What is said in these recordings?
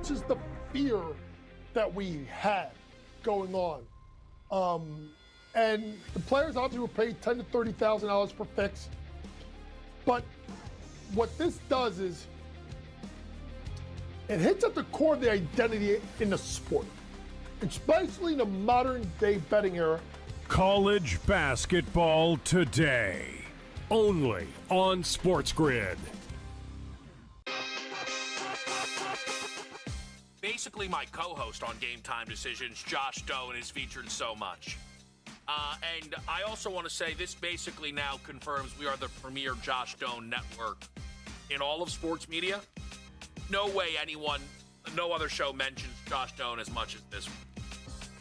much as the fear that we had going on. And the players obviously were paid $10,000 to $30,000 per fix. But what this does is it hits at the core of the identity in the sport, especially in the modern day betting era. College basketball today, only on SportsGrid. Basically, my co-host on Game Time Decisions, Josh Doan, is featured so much. And I also want to say this basically now confirms we are the premier Josh Doan network in all of sports media. No way no other show mentions Josh Doan as much as this one.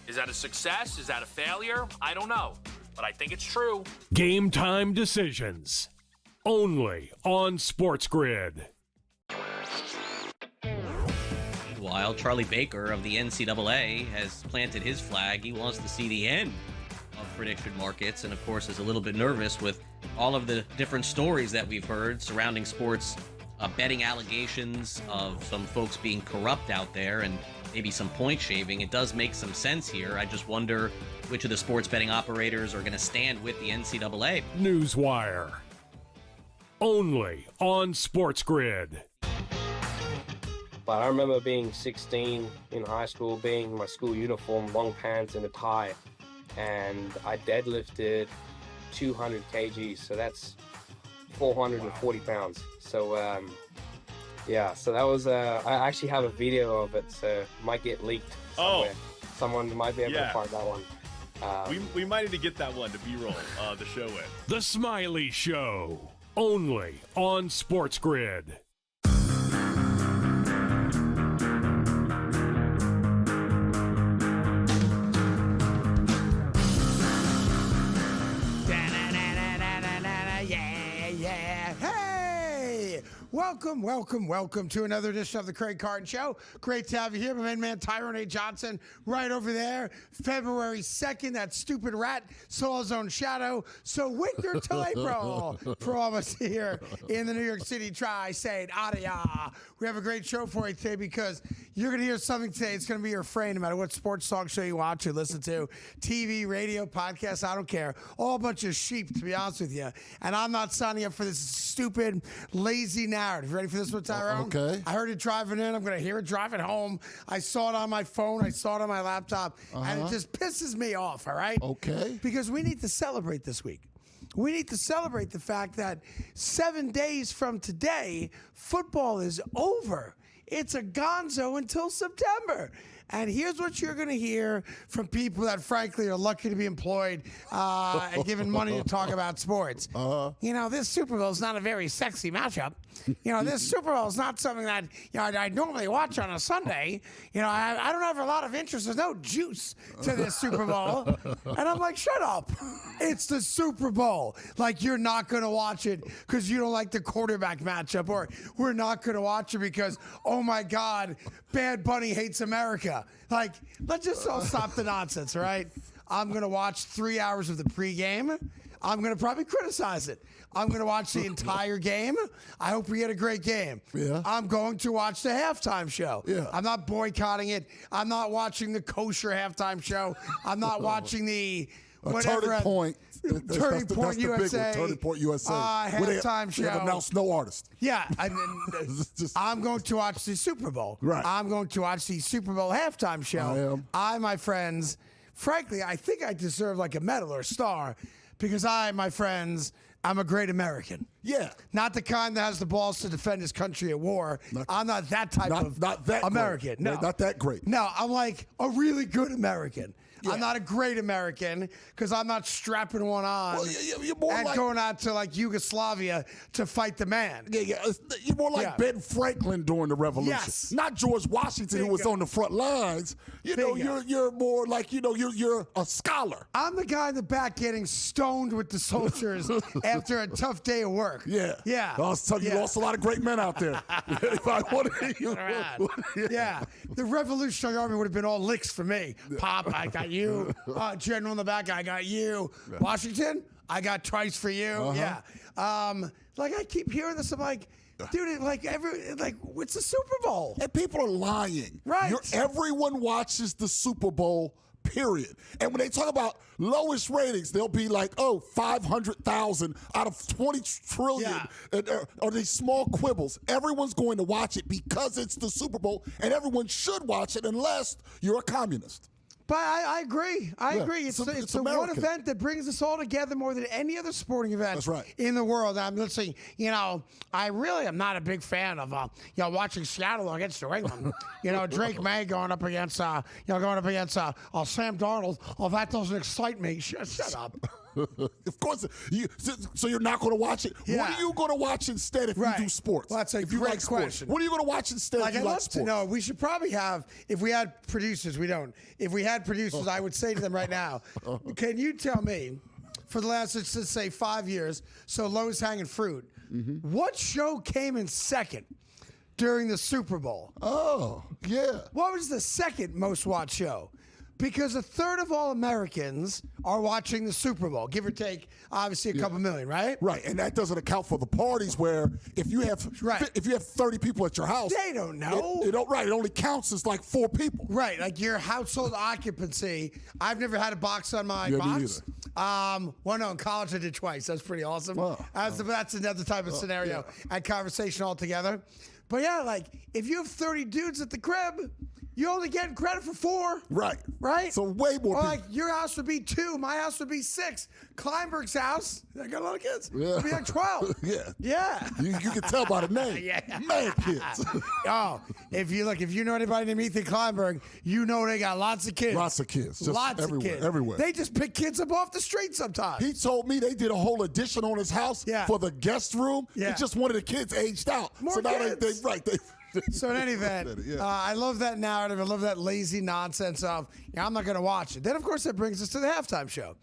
Is that a success? Is that a failure? I don't know, but I think it's true. Game Time Decisions, only on SportsGrid. Meanwhile, Charlie Baker of the NCAA has planted his flag. He wants to see the end of prediction markets, and of course is a little bit nervous with all of the different stories that we've heard surrounding sports betting allegations of some folks being corrupt out there and maybe some point shaving. It does make some sense here. I just wonder which of the sports betting operators are going to stand with the NCAA. Newswire, only on SportsGrid. But I remember being 16 in high school, being in my school uniform, long pants and a tie, and I deadlifted 200 kgs, so that's 440 pounds. So yeah, so that was I actually have a video of it, so it might get leaked somewhere. Someone might be able to find that one. We might need to get that one to B-roll the show with. The Smiley Show, only on SportsGrid. Welcome to another edition of the Craig Carton Show. Great to have you here. My main man, Tyrone A. Johnson, right over there. February 2nd, that stupid rat saw his own shadow. So with your typo for all of us here in the New York City tri-state area. We have a great show for you today because you're going to hear something today. It's going to be your friend, no matter what sports talk show you watch or listen to, TV, radio, podcast, I don't care. All a bunch of sheep, to be honest with you. And I'm not signing up for this stupid, lazy narrative. Ready for this one, Tyrone? Okay. I heard it driving in. I'm going to hear it driving home. I saw it on my phone. I saw it on my laptop. And it just pisses me off, all right? Okay. Because we need to celebrate this week. We need to celebrate the fact that 7 days from today, football is over. It's a gonzo until September. And here's what you're going to hear from people that, frankly, are lucky to be employed and given money to talk about sports. You know, this Super Bowl is not a very sexy matchup. You know, this Super Bowl is not something that I normally watch on a Sunday. You know, I don't have a lot of interest. There's no juice to this Super Bowl. And I'm like, shut up. It's the Super Bowl. Like, you're not going to watch it because you don't like the quarterback matchup, or we're not going to watch it because, oh, my God, Bad Bunny hates America. Like, let's just all stop the nonsense, all right? I'm going to watch 3 hours of the pregame. I'm going to probably criticize it. I'm going to watch the entire game. I hope we get a great game. Yeah. I'm going to watch the halftime show. Yeah. I'm not boycotting it. I'm not watching the kosher halftime show. I'm not watching the whatever. Turning Point. Turning Point USA. Turning Point USA. Halftime show. They have announced no artist. Yeah. I'm going to watch the Super Bowl. Right. I'm going to watch the Super Bowl halftime show. My friends, frankly, I think I deserve like a medal or a star because my friends, I'm a great American. Yeah. Not the kind that has the balls to defend his country at war. I'm not that type of American. Great. No. Not that great. No, I'm like a really good American. Yeah. I'm not a great American because I'm not strapping one on you're more and going out to like Yugoslavia to fight the man. Yeah. You're more like Ben Franklin during the Revolution. Yes. Not George Washington, who was on the front lines. You're more like, you're a scholar. I'm the guy in the back getting stoned with the soldiers after a tough day of work. Yeah. Yeah. I was telling you, you lost a lot of great men out there. Yeah. The Revolutionary Army would have been all licks for me. Pop, I got you. General in the back, I got you. Washington, I got twice for you. Yeah. Like, I keep hearing this. I'm like, Dude, it's the Super Bowl. And people are lying. Right. Everyone watches the Super Bowl, period. And when they talk about lowest ratings, they'll be like, 500,000 out of 20 trillion. Or these small quibbles. Everyone's going to watch it because it's the Super Bowl, and everyone should watch it unless you're a communist. But I agree. I agree. It's the one American. event that brings us all together more than any other sporting event That's right. in the world. I'm listening. I really am not a big fan of watching Seattle against New England. Drake May going up against Sam Darnold. Oh, that doesn't excite me. Shut up. Of course. So you're not going to watch it? Yeah. What are you going to watch instead if you do sports? Well, that's a if you great like sports? question. What are you going to watch instead if you I'd like love sports? to know. We should probably have, if we had producers, we don't. If we had producers, I would say to them right now, can you tell me, for the last, let's just say 5 years, so lowest hanging fruit, what show came in second during the Super Bowl? Oh, yeah. What was the second most watched show? Because a third of all Americans are watching the Super Bowl, give or take, obviously, a couple million, right? Right, and that doesn't account for the parties where if you have 30 people at your house, They don't know. It only counts as like 4 people. Right, like your household occupancy. I've never had a box on my Me box. Well, no, in college I did twice. That's pretty awesome. Wow. That's another type of scenario and conversation altogether. But yeah, like if you have 30 dudes at the crib, you only getting credit for 4. Right. Right? So way more Or people. like your house would be 2, my house would be 6. Kleinberg's house, I got a lot of kids. Would be like 12. Yeah. Yeah. You can tell by the name. Yeah. Man, kids. If you know anybody named Ethan Kleinberg, you know they got lots of kids. Lots of kids. Just Lots everywhere, of kids. everywhere. They just pick kids up off the street sometimes. He told me they did a whole addition on his house for the guest room. Yeah. It's just one of the kids aged out. More so now kids. So in any event, I love that narrative. I love that lazy nonsense of, I'm not going to watch it. Then, of course, that brings us to the halftime show.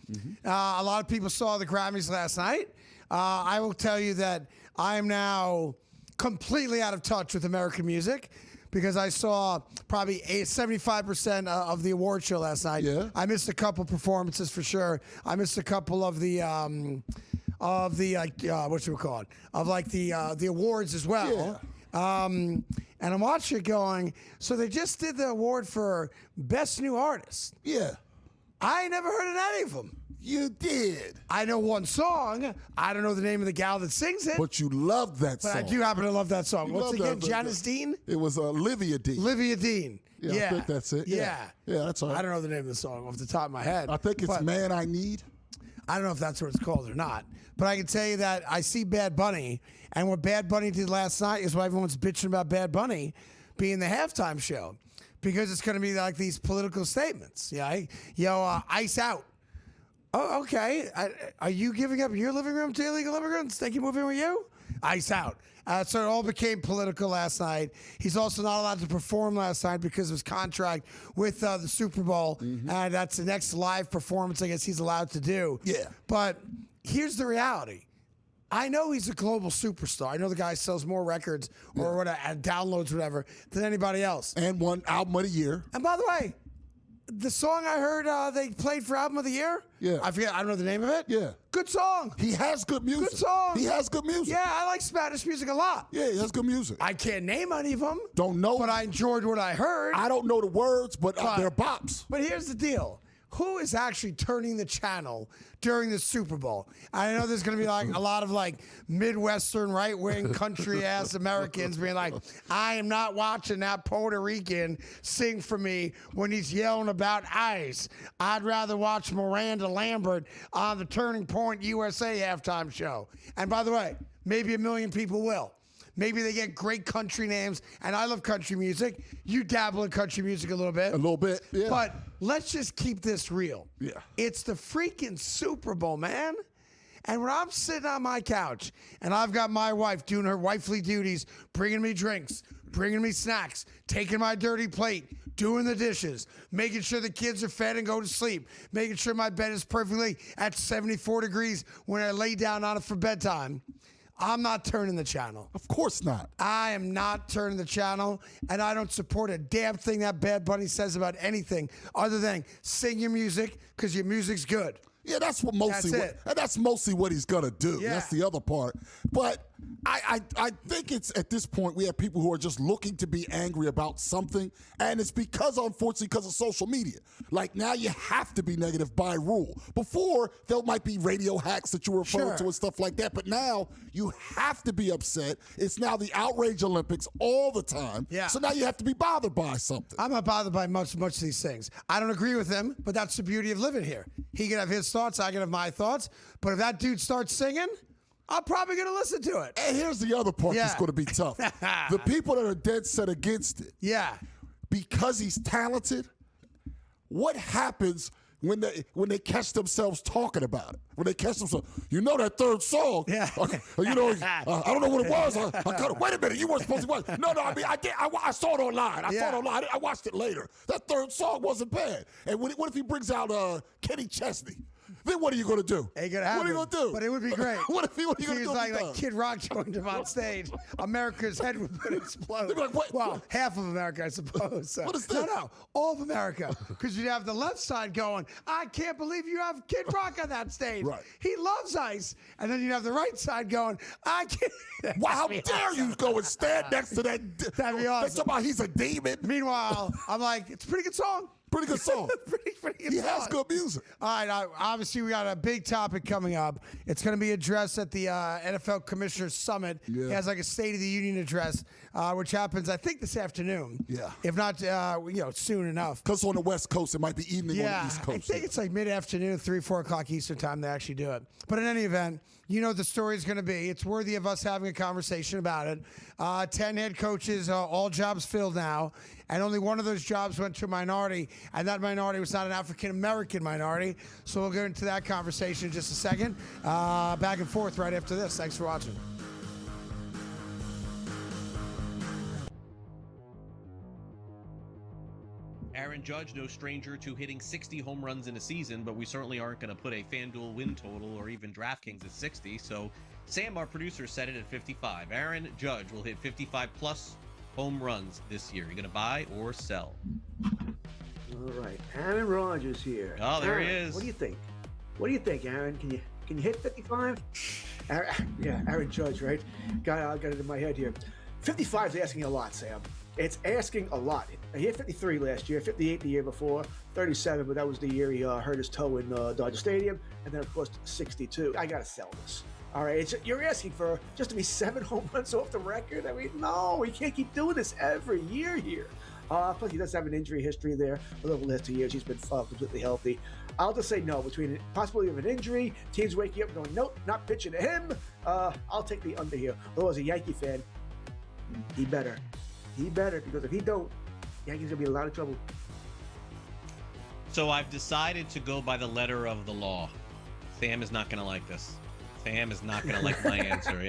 A lot of people saw the Grammys last night. I will tell you that I am now completely out of touch with American music because I saw probably 75% of the award show last night. Yeah. I missed a couple performances for sure. I missed a couple of the awards as well. Yeah. And I'm watching it going, so they just did the award for Best New Artist. Yeah. I ain't never heard of any of them. You did. I know one song. I don't know the name of the gal that sings it. But you loved that song. But I do happen to love that song. You What's it loved again? that- Janice Dean? It was Olivia Dean. Olivia Dean. Yeah, I think that's it. Yeah, that's all right. I don't know the name of the song off the top of my head. I think it's but Man I Need. I don't know if that's what it's called or not. But I can tell you that I see Bad Bunny, and what Bad Bunny did last night is why everyone's bitching about Bad Bunny being the halftime show. Because it's going to be like these political statements. Ice out. Oh, okay. Are you giving up your living room to illegal immigrants? They can move in with you? Ice out. So it all became political last night. He's also not allowed to perform last night because of his contract with the Super Bowl. And that's the next live performance I guess he's allowed to do. Yeah. But here's the reality. I know he's a global superstar. I know the guy sells more records or whatever, and downloads whatever than anybody else. And won Album of the Year. And by the way, the song I heard they played for Album of the Year, I don't know the name of it. Yeah. Good song. He has good music. Good song. He has good music. Yeah, I like Spanish music a lot. Yeah, he has good music. I can't name any of them. Don't know. But I enjoyed what I heard. I don't know the words, but they're bops. But here's the deal. Who is actually turning the channel during the Super Bowl? I know there's going to be like a lot of like Midwestern right-wing country-ass Americans being like, I am not watching that Puerto Rican sing for me when he's yelling about ICE. I'd rather watch Miranda Lambert on the Turning Point USA halftime show. And by the way, maybe 1 million people will. Maybe they get great country names, and I love country music. You dabble in country music a little bit. A little bit, yeah. But let's just keep this real. Yeah. It's the freaking Super Bowl, man. And when I'm sitting on my couch, and I've got my wife doing her wifely duties, bringing me drinks, bringing me snacks, taking my dirty plate, doing the dishes, making sure the kids are fed and go to sleep, making sure my bed is perfectly at 74 degrees when I lay down on it for bedtime, I'm not turning the channel. Of course not. I am not turning the channel, and I don't support a damn thing that Bad Bunny says about anything other than sing your music because your music's good. Yeah, that's mostly what he's gonna do. Yeah. That's the other part. But I think it's at this point we have people who are just looking to be angry about something, and it's unfortunately because of social media. Like now you have to be negative by rule. Before there might be radio hacks that you were referring to and stuff like that, but now you have to be upset. It's now the outrage Olympics all the time. Yeah. So now you have to be bothered by something. I'm not bothered by much of these things. I don't agree with him, but that's the beauty of living here. He can have his thoughts, I can have my thoughts. But if that dude starts singing, I'm probably going to listen to it. And here's the other part that's going to be tough. The people that are dead set against it. Yeah. Because he's talented, what happens when they catch themselves talking about it? When they catch themselves, that third song. Yeah. I don't know what it was. Wait a minute, you weren't supposed to watch. No, I mean, I did. I saw it online. I watched it later. That third song wasn't bad. And what if he brings out Kenny Chesney? Then what are you going to do? Ain't gonna happen. What are you going to do? But it would be great. What are you going to do? Like Kid Rock joined him on stage. America's head would explode. They'd be like, what? Well, half of America, I suppose. So. What is this? No, all of America. Because you'd have the left side going, I can't believe you have Kid Rock on that stage. Right. He loves ice. And then you'd have the right side going, I can't. Wow, how dare you go and stand next to that? That'd be awesome. They talk about he's a demon. Meanwhile, I'm like, it's a pretty good song. Pretty good song. pretty good he song. has good music. All right, obviously we got a big topic coming up. It's going to be addressed at the NFL Commissioners Summit. Yeah. He has like a State of the Union address, which happens, I think, this afternoon. Yeah. If not, soon enough. Because on the West Coast, it might be evening on the East Coast. I think it's like mid-afternoon, 3, 4 o'clock Eastern time they actually do it. But in any event, the story is going to be. It's worthy of us having a conversation about it. 10 head coaches, all jobs filled now. And only one of those jobs went to a minority, and that minority was not an African-American minority. So we'll get into that conversation in just a second. Back and forth right after this. Thanks for watching. Aaron Judge, no stranger to hitting 60 home runs in a season, but we certainly aren't going to put a FanDuel win total or even DraftKings at 60. So Sam, our producer, set it at 55. Aaron Judge will hit 55-plus home runs this year. You going to buy or sell? All right, Aaron Rodgers here. Oh, there Aaron, he is. What do you think? What do you think, Aaron? Can you hit 55? Aaron Judge, right? Got it in my head here. 55 is asking a lot, Sam. It's asking a lot. He hit 53 last year, 58 the year before, 37, but that was the year he hurt his toe in Dodger Stadium, and then of course 62. I gotta sell this. All right, you're asking for just to be 7 home runs off the record? I mean, no, he can't keep doing this every year here. Plus, he does have an injury history there. Over the last 2 years, he's been completely healthy. I'll just say no. Between possibility of an injury, teams waking up and going, nope, not pitching to him. I'll take the under here. Although as a Yankee fan, he better. Because if he don't, Yankees gonna be in a lot of trouble. So I've decided to go by the letter of the law. Sam is not going to like this. Sam is not going to like my answer.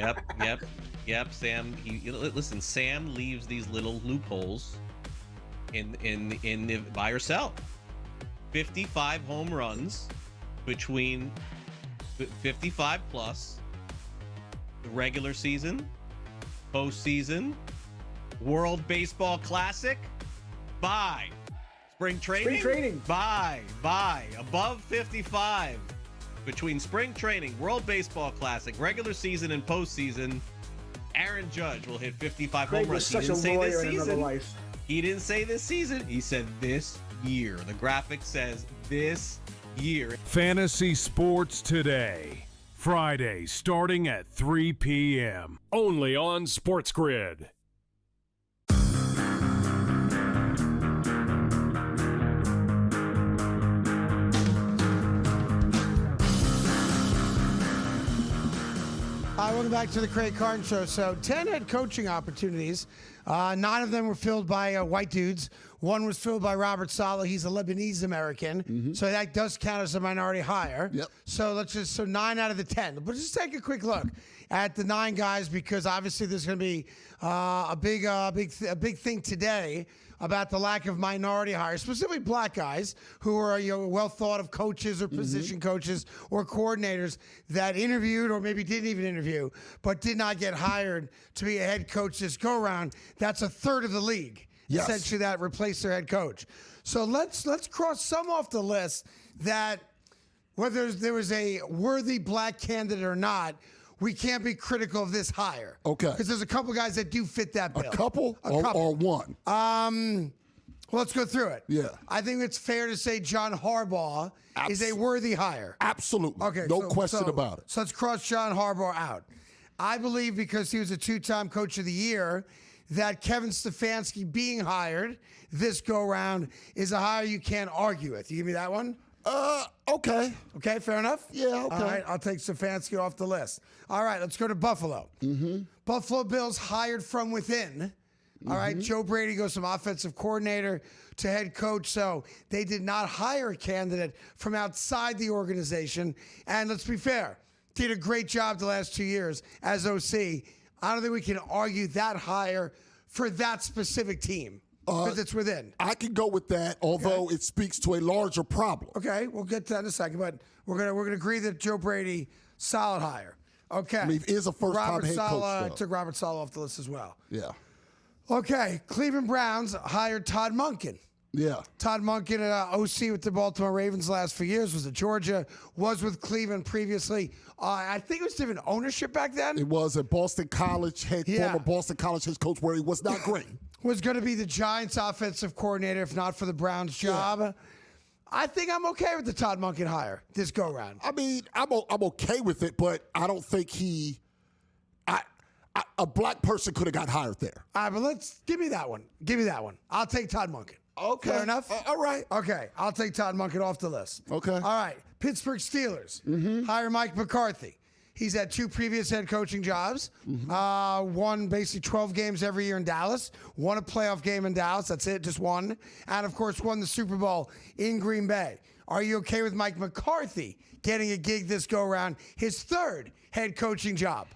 Yep. Sam, listen. Sam leaves these little loopholes in the buy or sell. 55 home runs between 55 plus the regular season, postseason, World Baseball Classic, buy. Spring training, buy. Above 55 between spring training, World Baseball Classic, regular season, and postseason. Aaron Judge will hit 55 home runs. He didn't say this season. He didn't say this season. He said this year. The graphic says this year. Fantasy Sports Today. Friday starting at 3 p.m. Only on SportsGrid. Welcome back to the Craig Carton Show. So 10 head coaching opportunities. 9 of them were filled by white dudes. 1 was filled by Robert Saleh. He's a Lebanese American. So that does count as a minority hire. Yep. So 9 out of the 10. But just take a quick look at the 9 guys, because obviously there's going to be a big thing today about the lack of minority hires, specifically black guys who are well thought of coaches or position coaches or coordinators that interviewed or maybe didn't even interview, but did not get hired to be a head coach this go around. That's a third of the league, essentially, that replaced their head coach. So let's cross some off the list that, whether there was a worthy black candidate or not, we can't be critical of this hire. Okay. Because there's a couple guys that do fit that bill. A couple or one? Well, let's go through it. Yeah. I think it's fair to say John Harbaugh is a worthy hire. Absolutely. Okay. No question about it. So let's cross John Harbaugh out. I believe because he was a 2-time Coach of the Year that Kevin Stefanski being hired this go-round is a hire you can't argue with. You give me that one? Okay. Okay, fair enough? Yeah, okay. All right, I'll take Stefanski off the list. All right, let's go to Buffalo. Mm-hmm. Buffalo Bills hired from within. All right, Joe Brady goes from offensive coordinator to head coach, so they did not hire a candidate from outside the organization. And let's be fair, did a great job the last 2 years as OC. I don't think we can argue that hire for that specific team because it's within. I can go with that, although it speaks to a larger problem. Okay, we'll get to that in a second, but we're gonna agree that Joe Brady, solid hire. Okay. I mean, he is a first-time head coach, though. Took Robert Saleh off the list as well. Yeah. Okay, Cleveland Browns hired Todd Monken. Yeah. Todd Monken, OC with the Baltimore Ravens the last few years, was at Georgia, was with Cleveland previously. I think it was different ownership back then. It was at Boston College, former Boston College head coach, where he was not great. Was going to be the Giants' offensive coordinator, if not for the Browns' job. Yeah. I think I'm okay with the Todd Monken hire this go-round. I mean, I'm okay with it, but I don't think a black person could have got hired there. All right, but give me that one. Give me that one. I'll take Todd Monken. Okay. Fair enough? All right. Okay, I'll take Todd Monken off the list. Okay. All right, Pittsburgh Steelers. Hire Mike McCarthy. He's had 2 previous head coaching jobs. Won basically 12 games every year in Dallas. Won a playoff game in Dallas. That's it, just one. And, of course, won the Super Bowl in Green Bay. Are you okay with Mike McCarthy getting a gig this go-around, his 3rd head coaching job?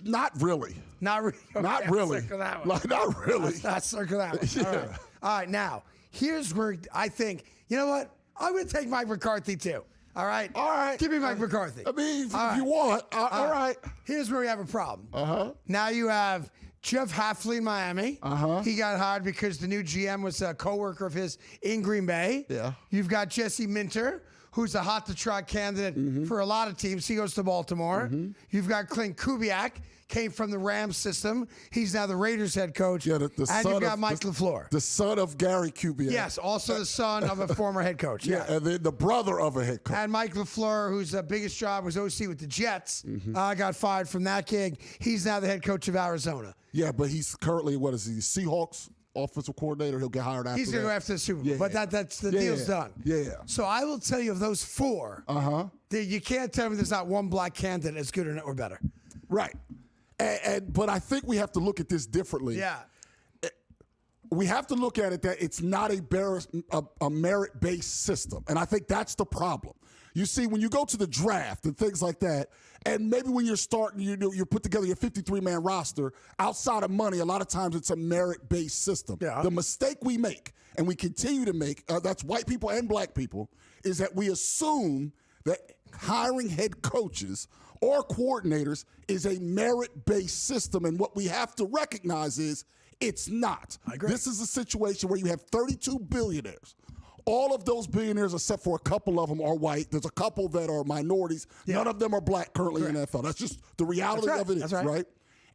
Not really. Not really. Okay, not really. Circle that one. Like, not really. Let's circle that one. Yeah. All right, now, here's where I think, you know what? I'm going to take Mike McCarthy, too. All right? All right. Give me Mike McCarthy. I mean, if you want. All right. Here's where we have a problem. Uh-huh. Now you have Jeff Hafley in Miami. Uh-huh. He got hired because the new GM was a coworker of his in Green Bay. Yeah. You've got Jesse Minter, who's a hot-to-trot candidate for a lot of teams. He goes to Baltimore. You've got Clint Kubiak, came from the Rams system. He's now the Raiders head coach. Yeah, and you've got Mike LaFleur. The son of Gary Kubiak. Yes, also the son of a former head coach. Yeah, and then the brother of a head coach. And Mike LaFleur, whose biggest job was OC with the Jets, got fired from that gig. He's now the head coach of Arizona. Yeah, but he's currently, what is he, Seahawks offensive coordinator? He'll get hired after He's going to go after the Super Bowl, but that's the deal's done. Yeah. So I will tell you of those 4, you can't tell me there's not one black candidate as good or better. Right. But I think we have to look at this differently. Yeah. We have to look at it that it's not a merit-based system. And I think that's the problem. You see, when you go to the draft and things like that, and maybe when you're starting, you put together your 53-man roster, outside of money, a lot of times it's a merit-based system. Yeah. The mistake we make, and we continue to make, that's white people and black people, is that we assume that hiring head coaches or coordinators is a merit-based system, and what we have to recognize is it's not. I agree. This is a situation where you have 32 billionaires. All of those billionaires, except for a couple of them, are white. There's a couple that are minorities. Yeah. None of them are black currently in the NFL. That's just the reality of it. That's right.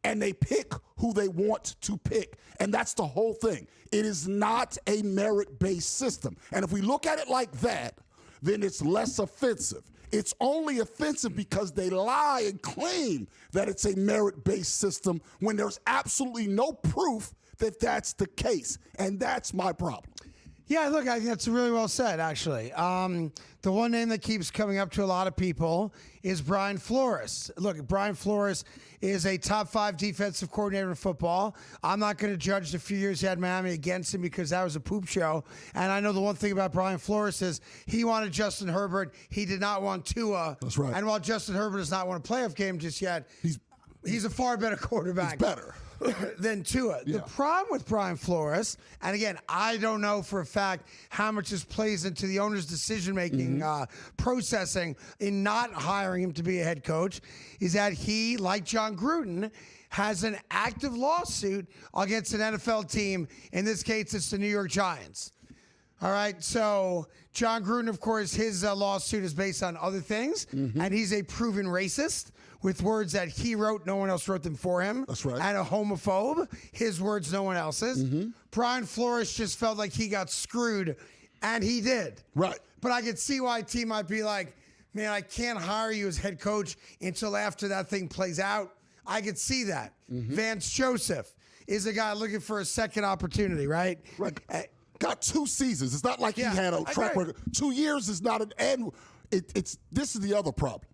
And they pick who they want to pick. And that's the whole thing. It is not a merit-based system. And if we look at it like that, then it's less offensive. It's only offensive because they lie and claim that it's a merit-based system when there's absolutely no proof that that's the case. And that's my problem. Yeah, look, I think that's really well said, actually. The one name that keeps coming up to a lot of people is Brian Flores. Look, Brian Flores is a top 5 defensive coordinator in football. I'm not going to judge the few years he had Miami against him because that was a poop show. And I know the one thing about Brian Flores is he wanted Justin Herbert. He did not want Tua. That's right. And while Justin Herbert has not won a playoff game just yet, he's a far better quarterback. He's better. Than Tua. Yeah. The problem with Brian Flores, and again, I don't know for a fact how much this plays into the owner's decision-making processing in not hiring him to be a head coach, is that he, like John Gruden, has an active lawsuit against an NFL team. In this case, it's the New York Giants. All right, so John Gruden, of course, his lawsuit is based on other things, and he's a proven racist with words that he wrote, no one else wrote them for him. That's right. And a homophobe, his words, no one else's. Brian Flores just felt like he got screwed, and he did. Right. But I could see why T might be like, man, I can't hire you as head coach until after that thing plays out. I could see that. Vance Joseph is a guy looking for a second opportunity, right? Right. Got 2 seasons. It's not like he had a track record. 2 years is not an end. This is the other problem.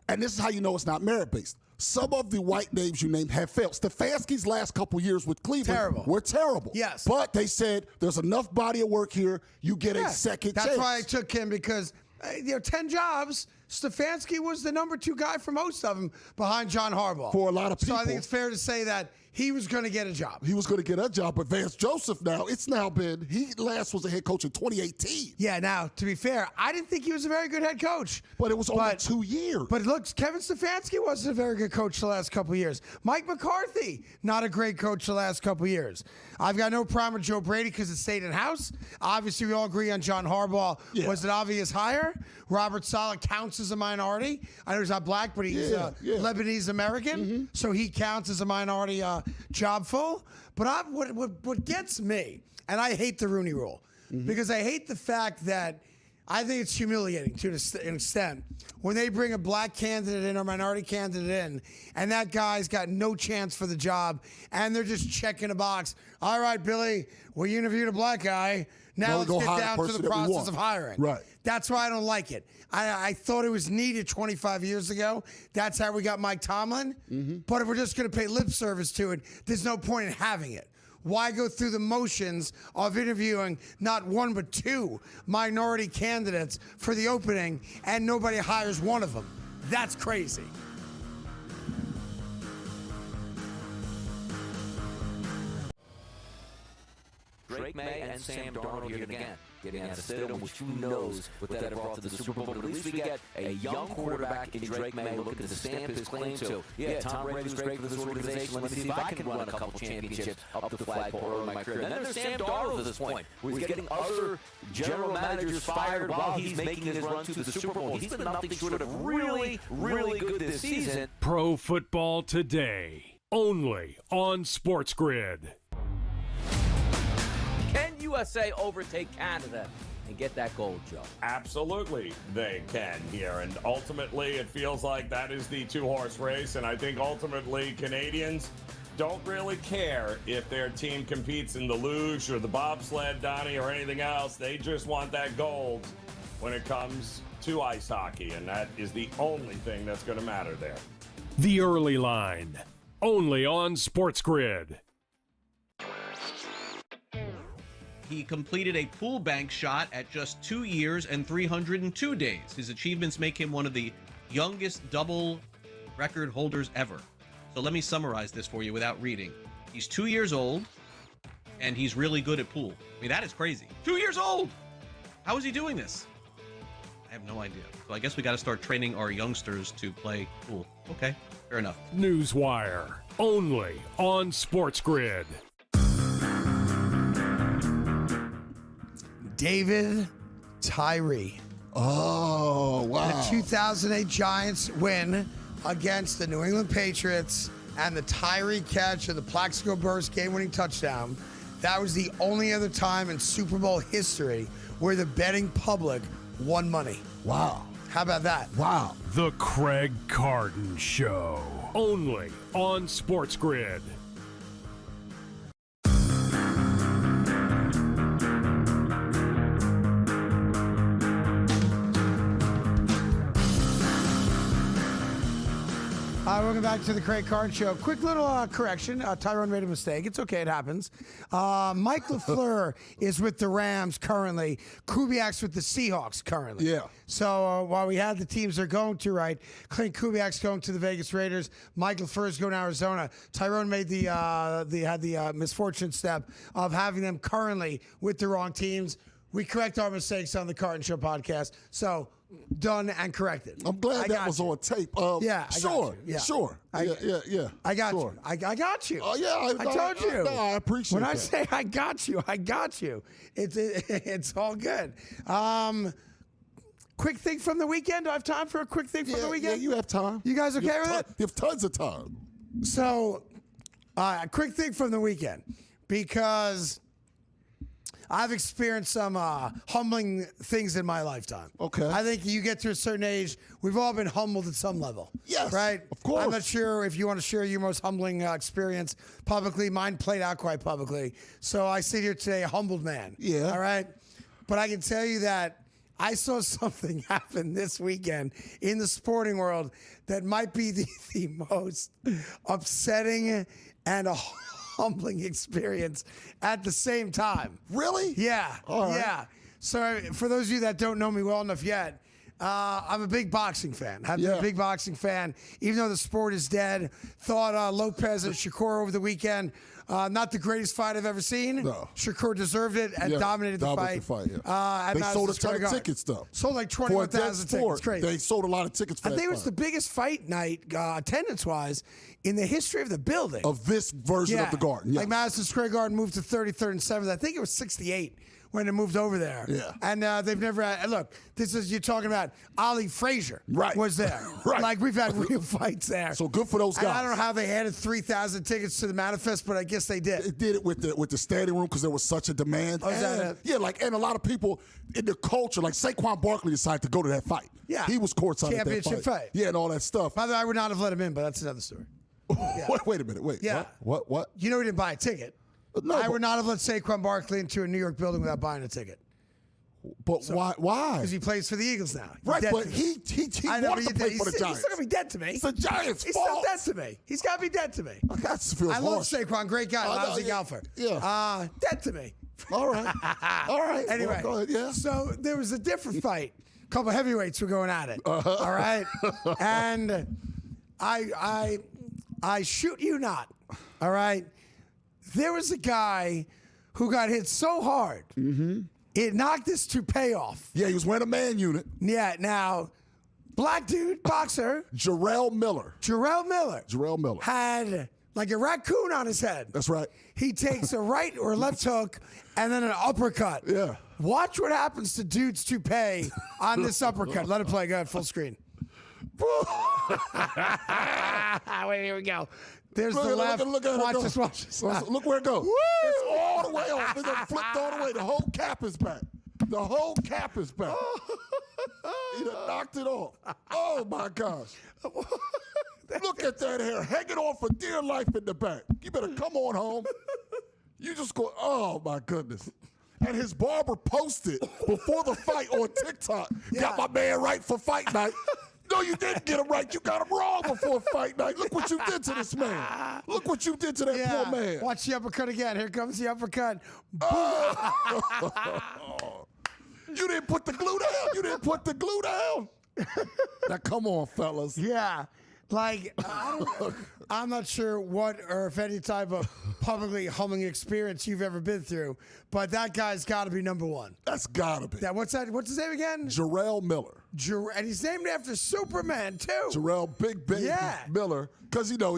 And this is how you know it's not merit-based. Some of the white names you named have failed. Stefanski's last couple years with Cleveland were terrible. Yes. But they said there's enough body of work here, you get a second chance. That's why I took him, because 10 jobs, Stefanski was the number 2 guy for most of them behind John Harbaugh. For a lot of people. So I think it's fair to say that he was going to get a job. He was going to get a job, but Vance Joseph he last was a head coach in 2018. Yeah, now, to be fair, I didn't think he was a very good head coach. But it was only 2 years. But look, Kevin Stefanski wasn't a very good coach the last couple of years. Mike McCarthy, not a great coach the last couple of years. I've got no problem with Joe Brady because it stayed in-house. Obviously, we all agree on John Harbaugh was an obvious hire. Robert Saleh counts as a minority. I know he's not black, but he's Lebanese-American, so he counts as a minority job full. But what gets me, and I hate the Rooney Rule, because I hate the fact that I think it's humiliating to an extent when they bring a black candidate in or minority candidate in, and that guy's got no chance for the job, and they're just checking a box. All right, Billy, we interviewed a black guy. Now let's get down to the process of hiring. Right. That's why I don't like it. I thought it was needed 25 years ago. That's how we got Mike Tomlin. But if we're just going to pay lip service to it, there's no point in having it. Why go through the motions of interviewing not 1 but 2 minority candidates for the opening and nobody hires one of them? That's crazy. Drake May and Sam Darnold here again, getting out of Stidham, which who knows what that brought to the Super Bowl. But at least we get a young quarterback in Drake May looking to stamp his claim to, Tom Brady was great for this organization. Let me see if I can run a couple championships up the flagpole in my career. Then there's Sam Darnold at this point, where he's getting other general managers fired while he's making his run to the Super Bowl. He's been nothing short of really, really good this season. Pro Football Today, only on SportsGrid. Can USA overtake Canada and get that gold, Joe? Absolutely, they can here. And ultimately, it feels like that is the 2-horse race. And I think ultimately, Canadians don't really care if their team competes in the luge or the bobsled, Donnie, or anything else. They just want that gold when it comes to ice hockey. And that is the only thing that's going to matter there. The Early Line, only on SportsGrid. He completed a pool bank shot at just 2 years and 302 days. His achievements make him one of the youngest double record holders ever. So let me summarize this for you without reading. He's 2 years old, and he's really good at pool. I mean, that is crazy. 2 years old! How is he doing this? I have no idea. So I guess we got to start training our youngsters to play pool. Okay, fair enough. Newswire, only on SportsGrid. David Tyree. Oh, wow. The 2008 Giants win against the New England Patriots, and the Tyree catch of the Plaxico Burress game-winning touchdown. That was the only other time in Super Bowl history where the betting public won money. Wow. How about that? Wow. The Craig Carton Show, only on SportsGrid. Welcome back to the Craig Carton Show. Quick little correction. Tyrone made a mistake. It's okay. It happens. Mike LaFleur is with the Rams currently. Kubiak's with the Seahawks currently. Yeah. So while we had the teams they're going to, right, Clint Kubiak's going to the Vegas Raiders. Mike LaFleur's going to Arizona. Tyrone made the misfortunate step of having them currently with the wrong teams. We correct our mistakes on the Carton Show podcast. So done and corrected. I'm glad that was on tape. Yeah, sure. Yeah. Sure. Yeah. I got sure. you. I got you. Oh, yeah. I told you. No, I appreciate when that. I say I got you. It's all good. Quick thing from the weekend. Do I have time for a quick thing from the weekend? Yeah, you have time. You guys okay with it? You have tons of time. So, a quick thing from the weekend, because I've experienced some humbling things in my lifetime. Okay. I think you get to a certain age, we've all been humbled at some level. Yes, right? of course. I'm not sure if you want to share your most humbling experience publicly. Mine played out quite publicly. So I sit here today a humbled man. Yeah. All right? But I can tell you that I saw something happen this weekend in the sporting world that might be the most upsetting and humbling experience at the same time. Really? Yeah. All right. Yeah. So for those of you that don't know me well enough yet, I'm a big boxing fan. I've been a big boxing fan, even though the sport is dead. Thought Lopez and Shakur over the weekend, not the greatest fight I've ever seen. No. Shakur deserved it and dominated the fight. They sold a ton of tickets, though. Sold like 21,000 tickets. Crazy. They sold a lot of tickets for I think it was the biggest fight night, attendance-wise, in the history of the building. Of this version of the Garden, yes. Like Madison Square Garden moved to 33rd and 7th. I think it was 68 when it moved over there. Yeah. And they've never had, look, this is, you're talking about Ali Frazier was there. Right. Like, we've had real fights there. So good for those guys. And I don't know how they added 3,000 tickets to the manifest, but I guess they did. They did it with the standing room because there was such a demand. Oh, is that and, it? Yeah, and a lot of people in the culture, like Saquon Barkley decided to go to that fight. Yeah. He was courtside at that Championship fight. Yeah, and all that stuff. By the way, I would not have let him in, but that's another story. Wait a minute. Yeah. What? You know he didn't buy a ticket. No, I would not have let Saquon Barkley into a New York building without buying a ticket. But why? Because he plays for the Eagles now. Right, but he wants to play for the Giants. He's still going to be dead to me. It's the Giants' He's fault. still dead to me. He's got to be dead to me. That feels I love harsh. Saquon. Great guy. Lousy golfer. Yeah. Dead to me. All right. All right. Anyway, go ahead. Yeah. so there was a different fight. A couple of heavyweights were going at it. All right. And I shoot you not. All right. There was a guy who got hit so hard. Mm-hmm. It knocked his toupee off. Yeah, he was wearing a man unit. Yeah, now, black dude, boxer. Jarrell Miller. Had like a raccoon on his head. That's right. He takes a right or left hook and then an uppercut. Yeah. Watch what happens to dude's toupee on this uppercut. Let it play. Go ahead, full screen. Wait, here we go. There's the left. Look at it. Watch this. Look where it goes. It's all the way off. It's flipped all the way. The whole cap is back. He done knocked it off. Oh, my gosh. Look at that hair hanging on for dear life in the back. You better come on home. You just go, oh, my goodness. And his barber posted before the fight on TikTok. Got my man right for fight night. No, you didn't get him right. You got him wrong before fight night. Look what you did to this man. Look what you did to that poor man. Watch the uppercut again. Here comes the uppercut. You didn't put the glue down. Now, come on, fellas. Yeah. Like, I'm not sure what or if any type of publicly humbling experience you've ever been through, but that guy's got to be number one. That's got to be. What's his name again? Jarrell Miller. And he's named after Superman, too. Jarrell Big Baby Miller. Because, he's a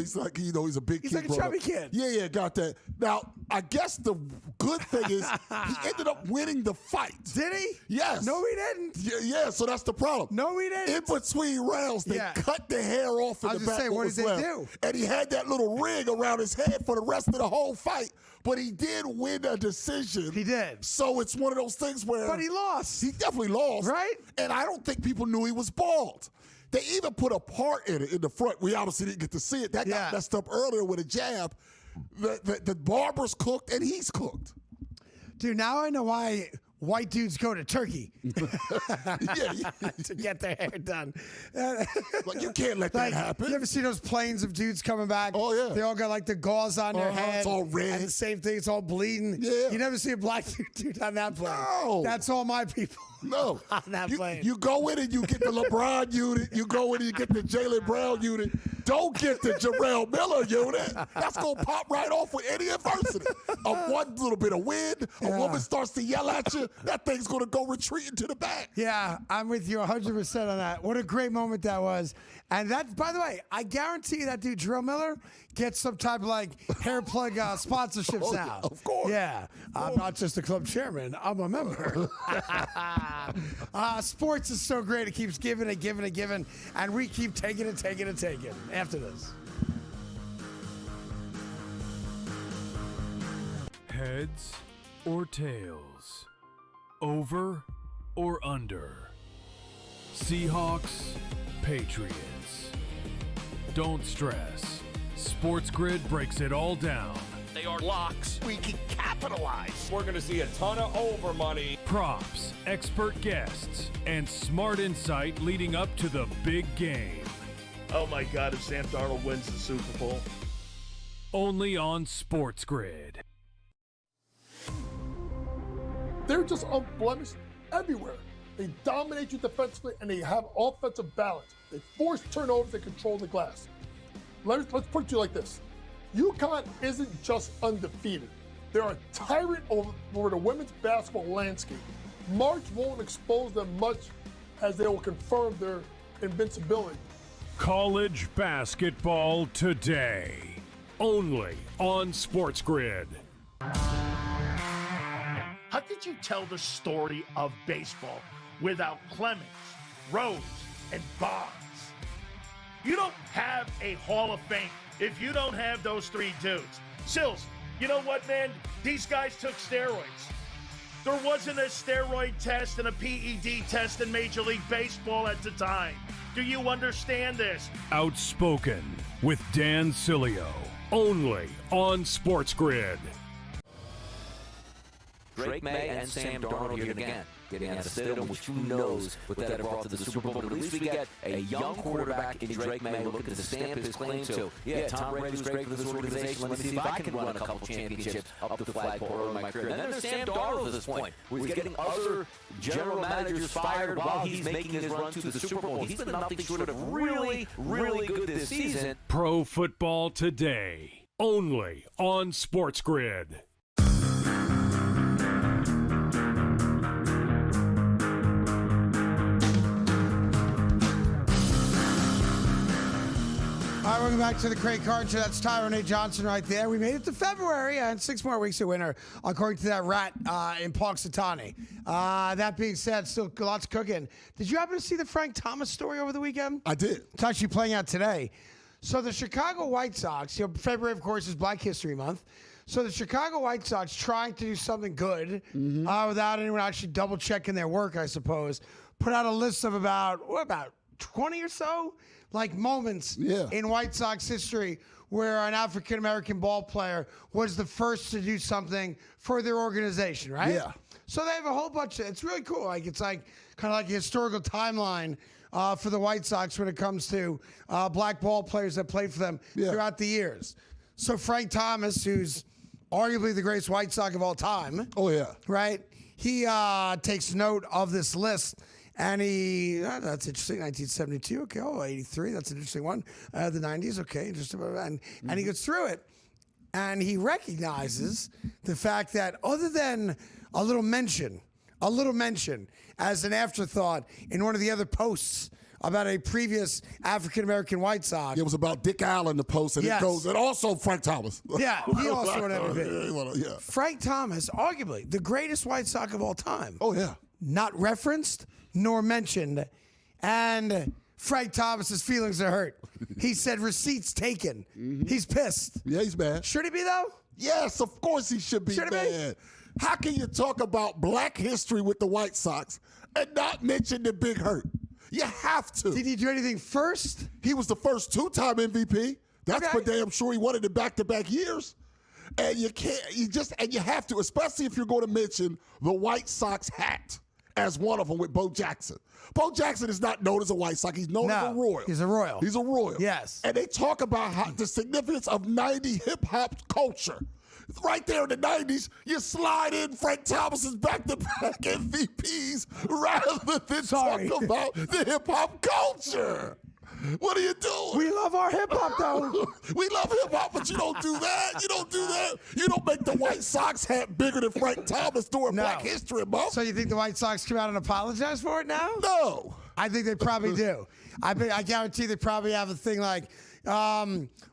big kid. He's like a chubby kid. Yeah, got that. Now, I guess the good thing is he ended up winning the fight. Did he? Yes. No, he didn't. Yeah, so that's the problem. No, he didn't. In between rounds, they cut the hair off in the back. What did they do? And he had that little ring around his head for the rest of the whole fight. But he did win a decision. He did. So it's one of those things where... But he lost. He definitely lost. Right? And I don't think people knew he was bald. They even put a part in it in the front. We obviously didn't get to see it. That got messed up earlier with a jab. The barber's cooked and he's cooked. Dude, now I know why white dudes go to Turkey to get their hair done. Like, you can't let that happen. You ever see those planes of dudes coming back? Oh, yeah. They all got like the gauze on their head. It's all red. And the same thing, it's all bleeding. Yeah. You never see a black dude on that plane. No. That's all my people. No. On that plane. You go in and you get the LeBron unit. You go in and you get the Jaylen Brown unit. don't get the Jarrell Miller unit, that's going to pop right off with any adversity. One little bit of wind, a woman starts to yell at you, that thing's going to go retreating to the back. Yeah, I'm with you 100% on that. What a great moment that was. And that, by the way, I guarantee you that dude, Jarrell Miller, gets some type of hair plug sponsorships now. Of course. Yeah. I'm not just a club chairman, I'm a member. Sports is so great. It keeps giving and giving and giving. And we keep taking it after this. Heads or tails? Over or under? Seahawks, Patriots. Don't stress. SportsGrid breaks it all down. They are locks. We can capitalize. We're going to see a ton of over money. Props, expert guests, and smart insight leading up to the big game. Oh my God, if Sam Darnold wins the Super Bowl. Only on SportsGrid. They're just unblemished everywhere. They dominate you defensively, and they have offensive balance. They force turnovers and control the glass. Let's put it to you like this. UConn isn't just undefeated. They're a tyrant over the women's basketball landscape. March won't expose them much as they will confirm their invincibility. College basketball today. Only on SportsGrid. How could you tell the story of baseball without Clemens, Rose, and Bonds? You don't have a Hall of Fame if you don't have those three dudes. Sills, you know what, man? These guys took steroids. There wasn't a steroid test and a PED test in Major League Baseball at the time. Do you understand this? Outspoken with Dan Cilio. Only on SportsGrid. Drake May and Sam Darnold here again, getting out of the stadium, which who knows what that brought to the Super Bowl. But at least we get a young quarterback in Drake May looking to stamp his claim to, yeah, Tom Brady was great for this organization. Let me see if I can run a couple championships up the flagpole early in my career. And then there's Sam Darnold at this point, who's getting other general managers fired while he's making his run to the Super Bowl. He's been nothing short of really, really good this season. Pro football today. Only on SportsGrid. All right, welcome back to the Craig Carton Show. That's Tyrone A. Johnson right there. We made it to February and 6 more weeks to winter, according to that rat in Punxsutawney. That being said, still lots cooking. Did you happen to see the Frank Thomas story over the weekend? I did. It's actually playing out today. So the Chicago White Sox, February, of course, is Black History Month. So the Chicago White Sox trying to do something good without anyone actually double checking their work, I suppose, put out a list of about 20 or so moments in White Sox history where an African-American ball player was the first to do something for their organization, right? Yeah. So they have a whole bunch of, it's really cool. It's kind of like a historical timeline for the White Sox when it comes to black ball players that played for them throughout the years. So Frank Thomas, who's arguably the greatest White Sox of all time. Oh, yeah. Right? He takes note of this list. And that's interesting, 1972, okay, 83, that's an interesting one. The 90s, okay, interesting. And he goes through it, and he recognizes the fact that other than a little mention as an afterthought in one of the other posts about a previous African-American White Sox. It was about Dick Allen, the post, and it goes, and also Frank Thomas. Yeah, he also went MVP. Frank Thomas, arguably the greatest White Sox of all time. Oh, yeah. Not referenced nor mentioned, and Frank Thomas's feelings are hurt. He said receipts taken. He's pissed. Yeah, he's mad. Should he be, though? Yes, of course he should be mad. How can you talk about black history with the White Sox and not mention the Big Hurt? You have to. Did he do anything first? He was the first two-time MVP. That's for damn sure. He won it in back-to-back years. And you have to, especially if you're going to mention the White Sox hat as one of them with Bo Jackson. Bo Jackson is not known as a White Sox. He's known as a Royal. He's a Royal. He's a Royal. Yes. And they talk about the significance of 90 hip-hop culture. Right there in the 90s, you slide in Frank Thomas's back-to-back MVPs rather than talk about the hip-hop culture. What are you doing? We love our hip hop, though. We love hip hop, but you don't do that. You don't do that. You don't make the White Sox hat bigger than Frank Thomas during Black History Month. So you think the White Sox come out and apologize for it now? No. I think they probably do. I guarantee they probably have a thing like,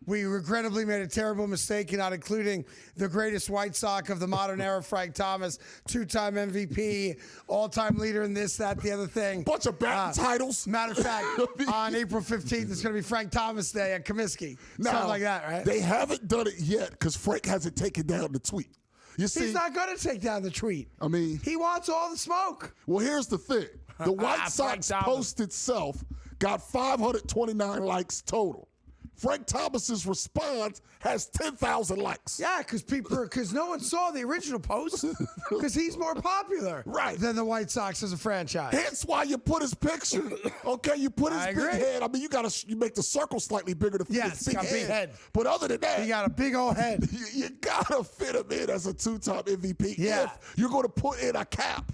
we regrettably made a terrible mistake in not including the greatest White Sox of the modern era, Frank Thomas, 2-time MVP, all-time leader in this, that, the other thing. Bunch of batting titles. Matter of fact, on April 15th, it's going to be Frank Thomas Day at Comiskey. Something like that, right? They haven't done it yet because Frank hasn't taken down the tweet. You see, he's not going to take down the tweet. I mean, he wants all the smoke. Well, here's the thing. The White Sox post itself got 529 likes total. Frank Thomas's response has 10,000 likes. Yeah, because no one saw the original post because he's more popular than the White Sox as a franchise. Hence why you put his picture. Okay, you put his big head. I mean, you make the circle slightly bigger to fit his big head. But other than that, he got a big old head. You gotta fit him in as a 2-time MVP. Yeah. If you're going to put in a cap.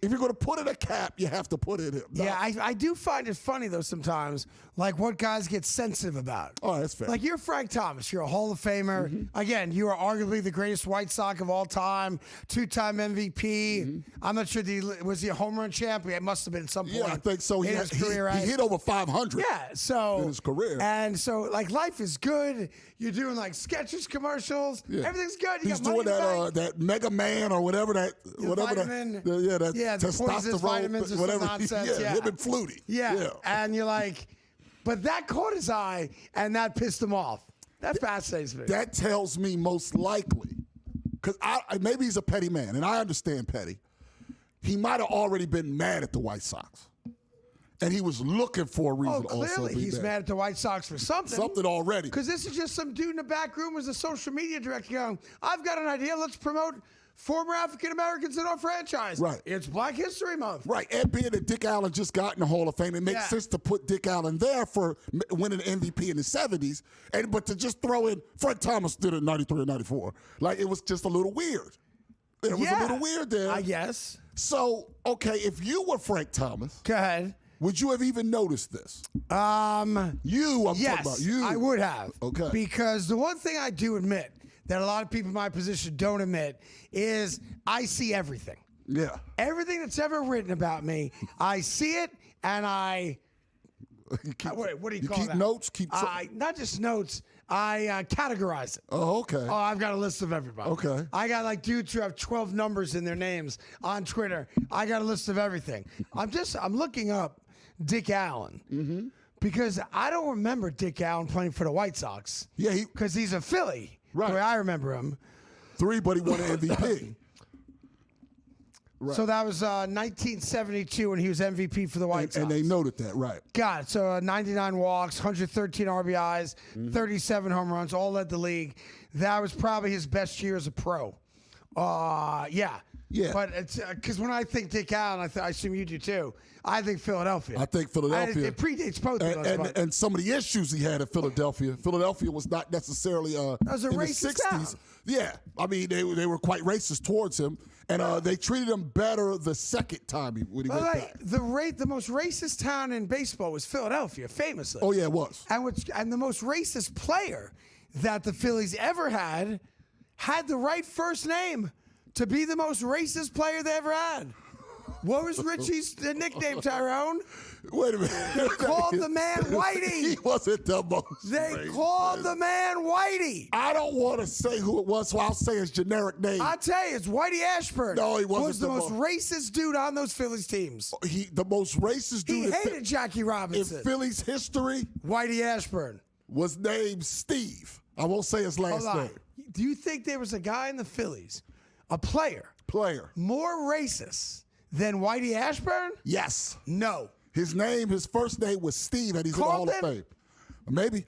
If you're going to put in a cap, you have to put in him. No. Yeah, I do find it funny, though, sometimes, like what guys get sensitive about. Oh, that's fair. Like, you're Frank Thomas. You're a Hall of Famer. Mm-hmm. Again, you are arguably the greatest White Sox of all time, 2-time MVP. Mm-hmm. I'm not sure, was he a home run champion? It must have been at some point. Yeah, I think so. In his career, right? He hit over 500 so in his career. And so, like, life is good. You're doing, like, Skechers commercials. Yeah. Everything's good. He's doing that Mega Man or whatever that. Vitamin. That the poisonous vitamins or some nonsense. Yeah, him and Flutie. Yeah. And you're like, but that caught his eye and that pissed him off. That fascinates me. That tells me most likely, because maybe he's a petty man, and I understand petty. He might have already been mad at the White Sox. And he was looking for a reason clearly also to be he's mad at the White Sox for something. Something already. Because this is just some dude in the back room as a social media director going, I've got an idea. Let's promote former African Americans in our franchise. Right. It's Black History Month. Right. And being that Dick Allen just got in the Hall of Fame, it makes sense to put Dick Allen there for winning an MVP in the 70s. But to just throw in Frank Thomas did it in 93 and 94. Like, it was just a little weird. It was a little weird there. I guess. So, okay, if you were Frank Thomas. Go ahead. Would you have even noticed this? I'm talking about you. I would have. Okay. Because the one thing I do admit that a lot of people in my position don't admit is I see everything. Yeah. Everything that's ever written about me, I see it and I. What do you call that? Keep notes? Not just notes. I categorize it. Oh, okay. Oh, I've got a list of everybody. Okay. I got like dudes who have 12 numbers in their names on Twitter. I got a list of everything. I'm looking up Dick Allen because I don't remember Dick Allen playing for the White Sox. Yeah, because he's a Philly. Right. The way I remember him. 3, but he won an MVP. Right. So that was 1972 when he was MVP for the White Sox. And they noted that, right. Got it. So 99 walks, 113 RBIs, 37 home runs, all led the league. That was probably his best year as a pro. Yeah. But it's because when I think Dick Allen, I assume you do too. I think Philadelphia. I think Philadelphia. It predates both of us. And some of the issues he had at Philadelphia. Philadelphia was not necessarily that was a in racist the 60s. town. Yeah. I mean, they were quite racist towards him. And they treated him better the second time when he went back. The most racist town in baseball was Philadelphia, famously. Oh, yeah, it was. And the most racist player that the Phillies ever had the right first name to be the most racist player they ever had. What was Richie's nickname, Tyrone? Wait a minute. They called the man Whitey. He wasn't the most. They called the man Whitey. I don't want to say who it was, so I'll say his generic name. I'll tell you, it's Whitey Ashburn. No, he wasn't was the most racist dude on those Phillies teams. The most racist dude. He hated Jackie Robinson. In Phillies history, Whitey Ashburn was named Steve. I won't say his last name. Do you think there was a guy in the Phillies, a player, more racist than Whitey Ashburn? Yes. No. His first name was Steve, and he's in the Hall of Fame. Maybe.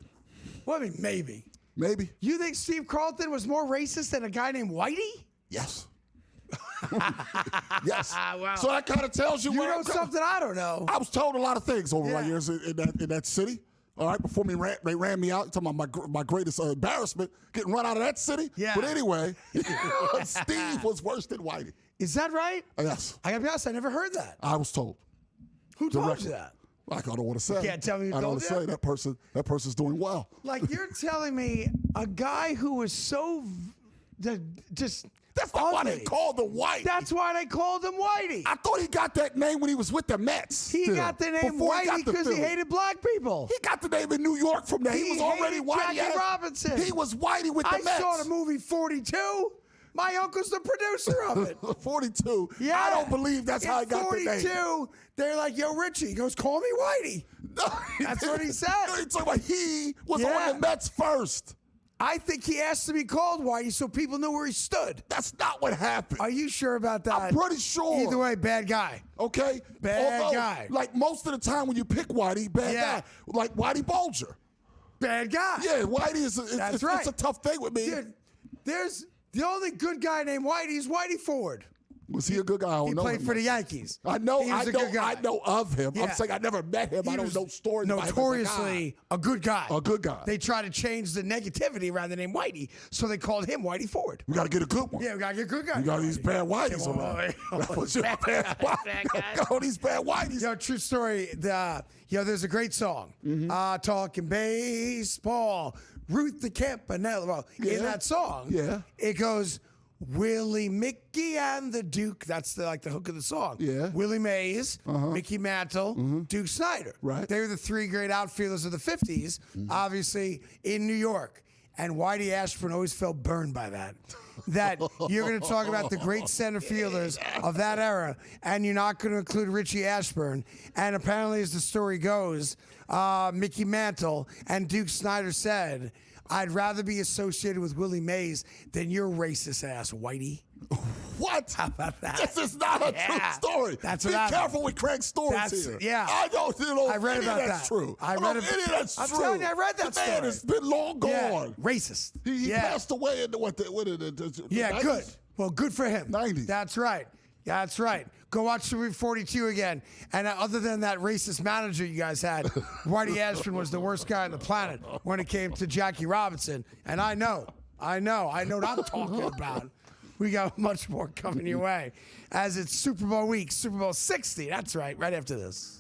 What do you mean, maybe? Maybe. You think Steve Carlton was more racist than a guy named Whitey? Yes. Yes. Wow. So that kind of tells you You where know something I don't know. I was told a lot of things over my years in that city. All right, before they ran me out. Talking about my greatest embarrassment, getting run out of that city. Yeah. But anyway, Steve was worse than Whitey. Is that right? Yes. I gotta be honest, I never heard that. I was told. Who told you that? Like, I don't want to say. You can't tell me who I don't told want to you? say that person's doing well. Like, you're telling me a guy who was so just That's not why they called him Whitey. That's why they called him Whitey. I thought he got that name when he was with the Mets. He got the name Whitey because he hated black people. He got the name in New York from that. He was already hated Whitey. Jackie Robinson. He was Whitey with the Mets. I saw the movie 42. My uncle's the producer of it. 42? Yeah. I don't believe that's how he got the name. 42, they're like, yo, Richie. He goes, call me Whitey. That's what he said. No, he talking about he was on the Mets first. I think he asked to be called Whitey so people knew where he stood. That's not what happened. Are you sure about that? I'm pretty sure. Either way, bad guy. Okay? Bad guy. Like most of the time when you pick Whitey, bad guy. Like Whitey Bulger. Bad guy. Yeah, Whitey is That's right. It's a tough thing with me. Dude, there's the only good guy named Whitey is Whitey Ford. Was he a good guy? I don't He know played him for the much. Yankees. I know of him. Yeah. I'm saying I never met him. I don't know stories about him as a guy. Notoriously a good guy. A good guy. They tried to change the negativity around the name Whitey, so they called him Whitey Ford. We got to get a good one. Yeah, we got to get a good guy. You got these bad Whiteys around. That was your bad Whiteys. Got all these bad Whiteys. Yo, true story. There's a great song. Talking baseball. Ruth the Campanella. Well, in that song, it goes, Willie, Mickey, and the Duke. That's the hook of the song. Yeah. Willie Mays, Mickey Mantle, Duke Snyder. Right. They were the three great outfielders of the 50s, obviously in New York. And Whitey Ashburn always felt burned by that. That you're going to talk about the great center fielders of that era, and you're not going to include Richie Ashburn. And apparently, as the story goes, Mickey Mantle and Duke Snyder said, I'd rather be associated with Willie Mays than your racist ass, Whitey. What? How about that? This is not a true story. That's Be what careful with Craig's stories here. Yeah. I don't I read any about of that's that. true. I read about that's I'm true. telling you, I read that The man story. has been long gone. Yeah. Racist. He passed away in the 90s? Good. Well, good for him. 90s. That's right. That's right. Go watch the movie 42 again. And other than that racist manager you guys had, Whitey Ashburn was the worst guy on the planet when it came to Jackie Robinson. And I know what I'm talking about. We got much more coming your way as it's Super Bowl week, Super Bowl 60. That's right after this.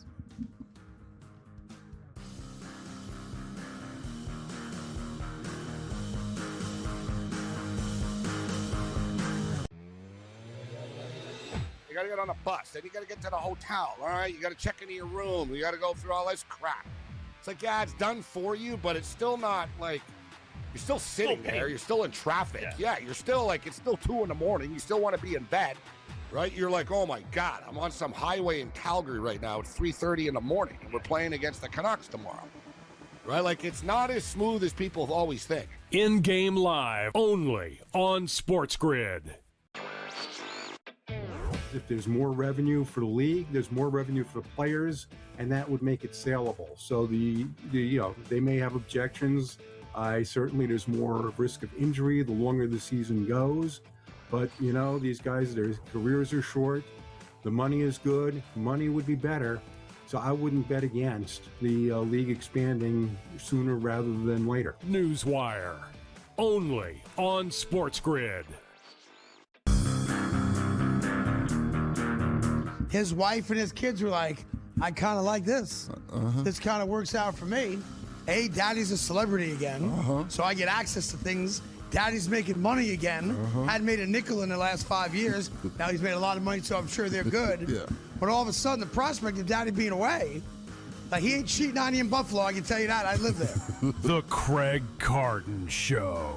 You got to get on a bus. Then you got to get to the hotel, all right? You got to check into your room. You got to go through all this crap. It's like, yeah, it's done for you, but it's still not like you're still sitting there. You're still in traffic. Yeah, you're still like, it's still 2 a.m. You still want to be in bed, right? You're like, oh my God, I'm on some highway in Calgary right now. It's 3:30 in the morning, and we're playing against the Canucks tomorrow, right? Like, it's not as smooth as people always think. In-game live only on SportsGrid. If there's more revenue for the league, there's more revenue for the players, and that would make it saleable. So they may have objections. There's more risk of injury the longer the season goes. But these guys, their careers are short. The money is good. Money would be better. So I wouldn't bet against the league expanding sooner rather than later. Newswire only on SportsGrid. His wife and his kids were like, I kind of like this. This kind of works out for me. Hey, Daddy's a celebrity again, so I get access to things. Daddy's making money again. Hadn't made a nickel in the last 5 years. Now he's made a lot of money, so I'm sure they're good. Yeah. But all of a sudden, the prospect of Daddy being away, like he ain't cheating on you in Buffalo, I can tell you that. I live there. The Craig Carton Show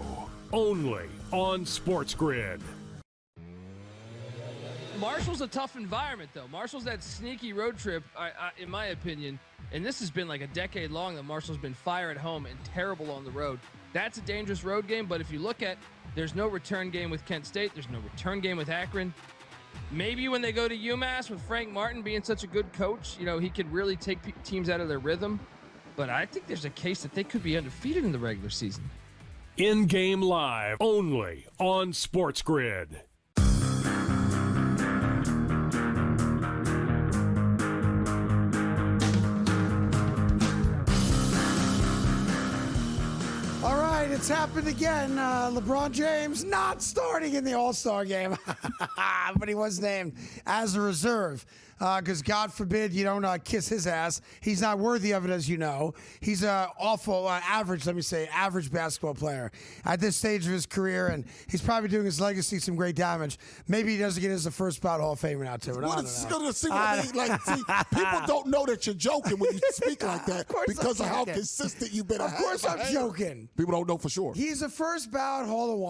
only on SportsGrid. Marshall's a tough environment, though. Marshall's that sneaky road trip, in my opinion, and this has been like a decade long that Marshall's been fire at home and terrible on the road. That's a dangerous road game, but if you look at, there's no return game with Kent State. There's no return game with Akron. Maybe when they go to UMass with Frank Martin being such a good coach, he could really take teams out of their rhythm. But I think there's a case that they could be undefeated in the regular season. In-game live only on SportsGrid. it's happened again. LeBron James not starting in the All-Star game, but he was named as a reserve. Because God forbid you don't kiss his ass. He's not worthy of it, as you know. He's an awful, average basketball player at this stage of his career, and he's probably doing his legacy some great damage. Maybe he doesn't get as the first bout Hall of Famer now, too. People don't know that you're joking when you speak like that because of how consistent you've been. Of course I'm joking. People don't know for sure. He's a first bout Hall of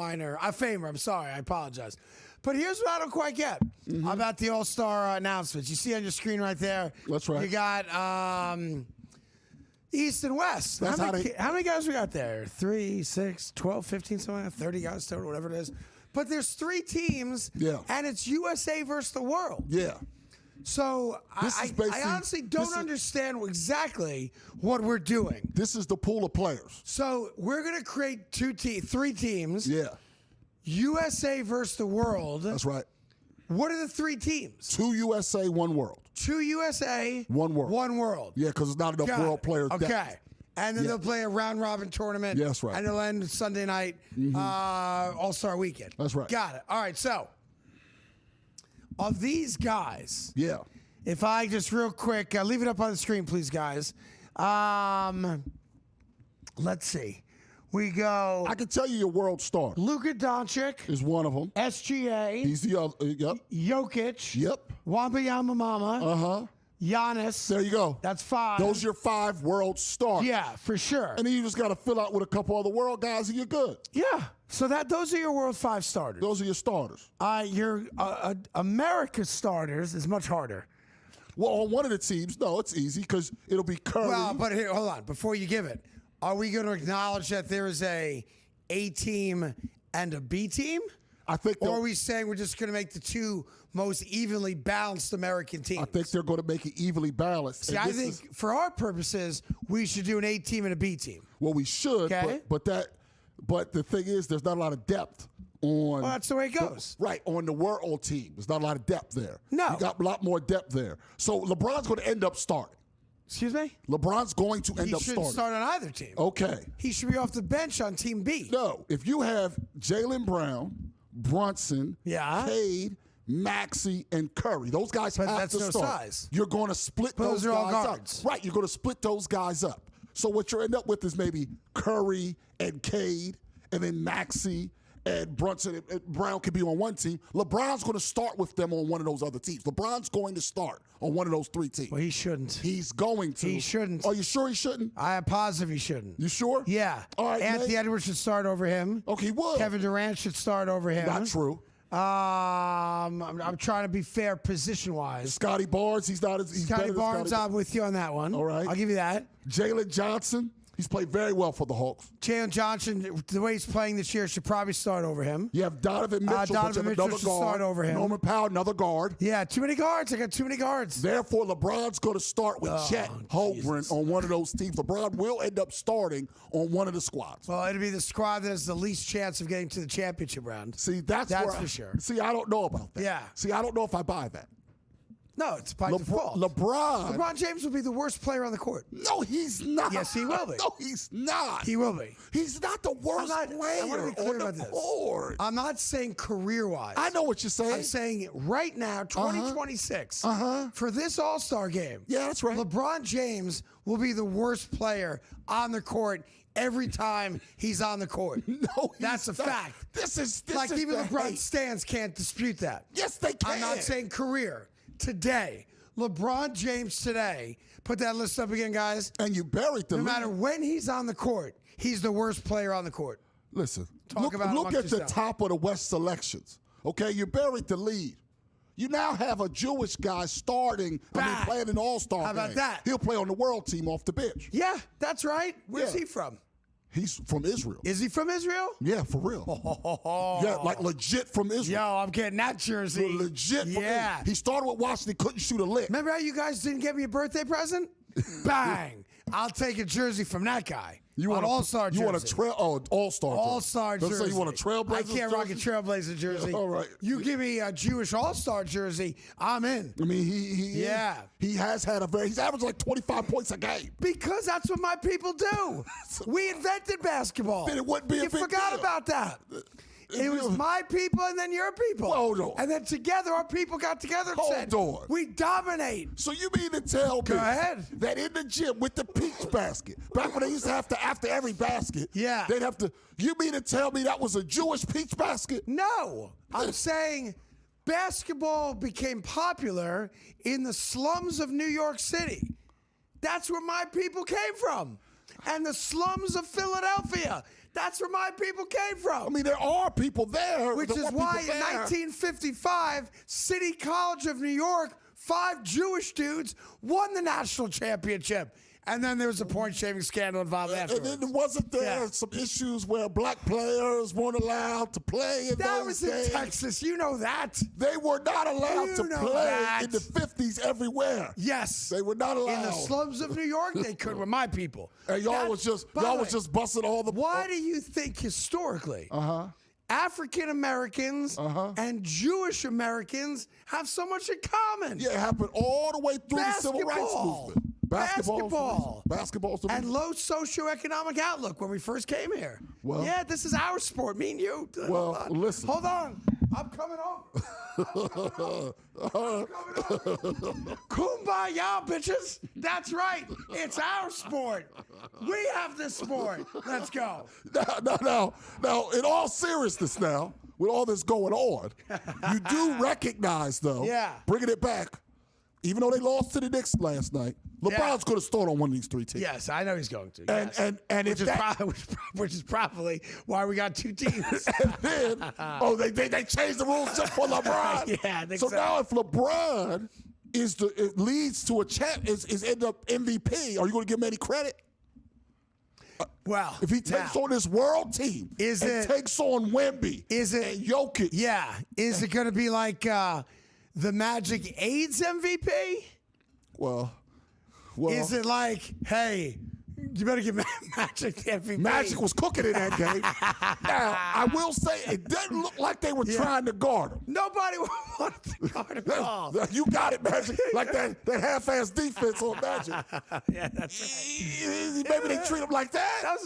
Famer. I'm sorry. I apologize. But here's what I don't quite get about the All-Star announcements. You see on your screen right there. That's right. You got East and West. How many guys we got there? 3, 6, 12, 15, something like that? 30 guys total, whatever it is. But there's 3 teams, and it's USA versus the world. Yeah. So I honestly don't understand exactly what we're doing. This is the pool of players. So we're going to create 3 teams. Yeah. USA versus the world. That's right. What are the 3 teams? 2 USA, 1 world. 2 USA, 1 world. 1 world. Yeah, because it's not enough world players. Okay. And then they'll play a round-robin tournament. Yes, right. And it'll end Sunday night, All-Star Weekend. That's right. Got it. All right, so of these guys, if I just real quick, leave it up on the screen, please, guys. Let's see. We go. I can tell you your world star. Luka Doncic is one of them. SGA. He's the other. Yep. Jokic. Yep. Wembanyama Mama. Giannis. There you go. That's 5. Those are your 5 world stars. Yeah, for sure. And then you just got to fill out with a couple other world guys, and you're good. Yeah. So those are your world 5 starters. Those are your starters. Your America's starters is much harder. Well, on one of the teams, no, it's easy because it'll be Curry. Well, but here, hold on. Before you give it, are we going to acknowledge that there is a team and a B team? I think. Or are we saying we're just going to make the 2 most evenly balanced American teams? I think they're going to make it evenly balanced. See, I think for our purposes, we should do an A team and a B team. Well, we should. Okay. But the thing is, there's not a lot of depth on. Well, that's the way it goes. Right, on the world team. There's not a lot of depth there. No. You got a lot more depth there. So LeBron's going to end up starting. Excuse me? LeBron's going to end up starting. He shouldn't start on either team. Okay. He should be off the bench on Team B. No. If you have Jaylen Brown, Brunson, Cade, Maxey, and Curry, those guys have to start. Size. You're going to split those are all guys guards. up. Right. You're going to split those guys up. So what you end up with is maybe Curry and Cade, and then Maxey and Brunson and Brown could be on one team. LeBron's going to start with them on one of those other teams. LeBron's going to start on one of those 3 teams. Well, he shouldn't. He's going to. He shouldn't. Are you sure he shouldn't? I am positive he shouldn't. You sure? Yeah. All right, Anthony Edwards should start over him. Okay, he would. Kevin Durant should start over him. Not true. I'm trying to be fair position-wise. Scotty Barnes, he's not. He's Scotty Barnes, I'm with you on that one. All right. I'll give you that. Jalen Johnson. He's played very well for the Hawks. Jalen Johnson, the way he's playing this year, should probably start over him. You have Donovan Mitchell, Donovan Mitchell another should guard. start over him. Norman Powell, another guard. Yeah, too many guards. I got too many guards. Therefore, LeBron's going to start with Chet Holmgren on one of those teams. LeBron will end up starting on one of the squads. Well, it'll be the squad that has the least chance of getting to the championship round. See, that's for sure. See, I don't know about that. Yeah. See, I don't know if I buy that. No, it's by default. LeBron James will be the worst player on the court. No, he's not. Yes, he will be. No, he's not. He will be. He's not the worst player I want to be clear on about the this. court. I'm not saying career-wise. I know what you're saying. I'm saying right now, 2026, for this All-Star game. Yeah, that's right. LeBron James will be the worst player on the court every time he's on the court. No, that's a fact. This is even the LeBron hate. stands can't dispute that. Yes, they can. I'm not saying career. Today, LeBron James today, put that list up again, guys. And you buried the No matter when he's on the court, he's the worst player on the court. Listen, look at the top of the West selections. Okay, you buried the lead. You now have a Jewish guy starting, playing an all-star game. How about that? He'll play on the world team off the bench. Yeah, that's right. Where's he from? He's from Israel. Is he from Israel? Yeah, for real. Yeah, like legit from Israel. Yo, I'm getting that jersey. Legit from Yeah. He started with Washington, couldn't shoot a lick. Remember how you guys didn't get me a birthday present? Bang. I'll take a jersey from that guy. You want want all-star jersey. You want a all-star jersey. All-star jersey. So you want a Trailblazers I can't rock a jersey? Trailblazer jersey. All right. You give me a Jewish all-star jersey, I'm in. I mean, he has had he's averaged like 25 points a game. Because that's what my people do. We invented basketball. Then it wouldn't be a You big forgot deal. about that. It was my people and then your people. Hold on. And then together, our people got together and said, on. we dominate. So you mean to tell me that in the gym with the peach basket, back when they used to have to, after every basket, they'd have to, you mean to tell me that was a Jewish peach basket? No. I'm saying basketball became popular in the slums of New York City. That's where my people came from. And the slums of Philadelphia. That's where my people came from. I mean, there are people there. Which is why in 1955, City College of New York, 5 Jewish dudes won the national championship. And then there was a point-shaving scandal involved afterwards. And then wasn't there some issues where black players weren't allowed to play in That those was days? in Texas. You know that. They were not allowed to play in the 50s everywhere. Yes. They were not allowed. In the slums of New York, they could with my people. And y'all was just busting all the... Why do you think historically African Americans and Jewish Americans have so much in common? Yeah, it happened all the way through the civil rights movement. Basketball. And low socioeconomic outlook when we first came here. Well, yeah, this is our sport, me and you. Well, listen. Hold on. I'm coming over. Kumbaya, bitches. That's right. It's our sport. We have this sport. Let's go. Now, in all seriousness now, with all this going on, you do recognize, though, bringing it back, even though they lost to the Knicks last night, LeBron's going to start on one of these 3 teams. Yes, I know he's going to. And which is probably why we got 2 teams. And then, they changed the rules just for LeBron. Yeah, I think so now if LeBron leads to is end up MVP, are you going to give him any credit? Well, if he takes on this world team, takes on Wemby, and Jokic, is it going to be like the Magic AIDS MVP? Well, is it like, hey, you better give Magic the MVP? Magic was cooking in that game. Now, I will say it didn't look like they were trying to guard him. Nobody wanted to guard him at all. You got it, Magic. Like that half-ass defense on Magic. Yeah, that's right. Maybe they treat him like that. That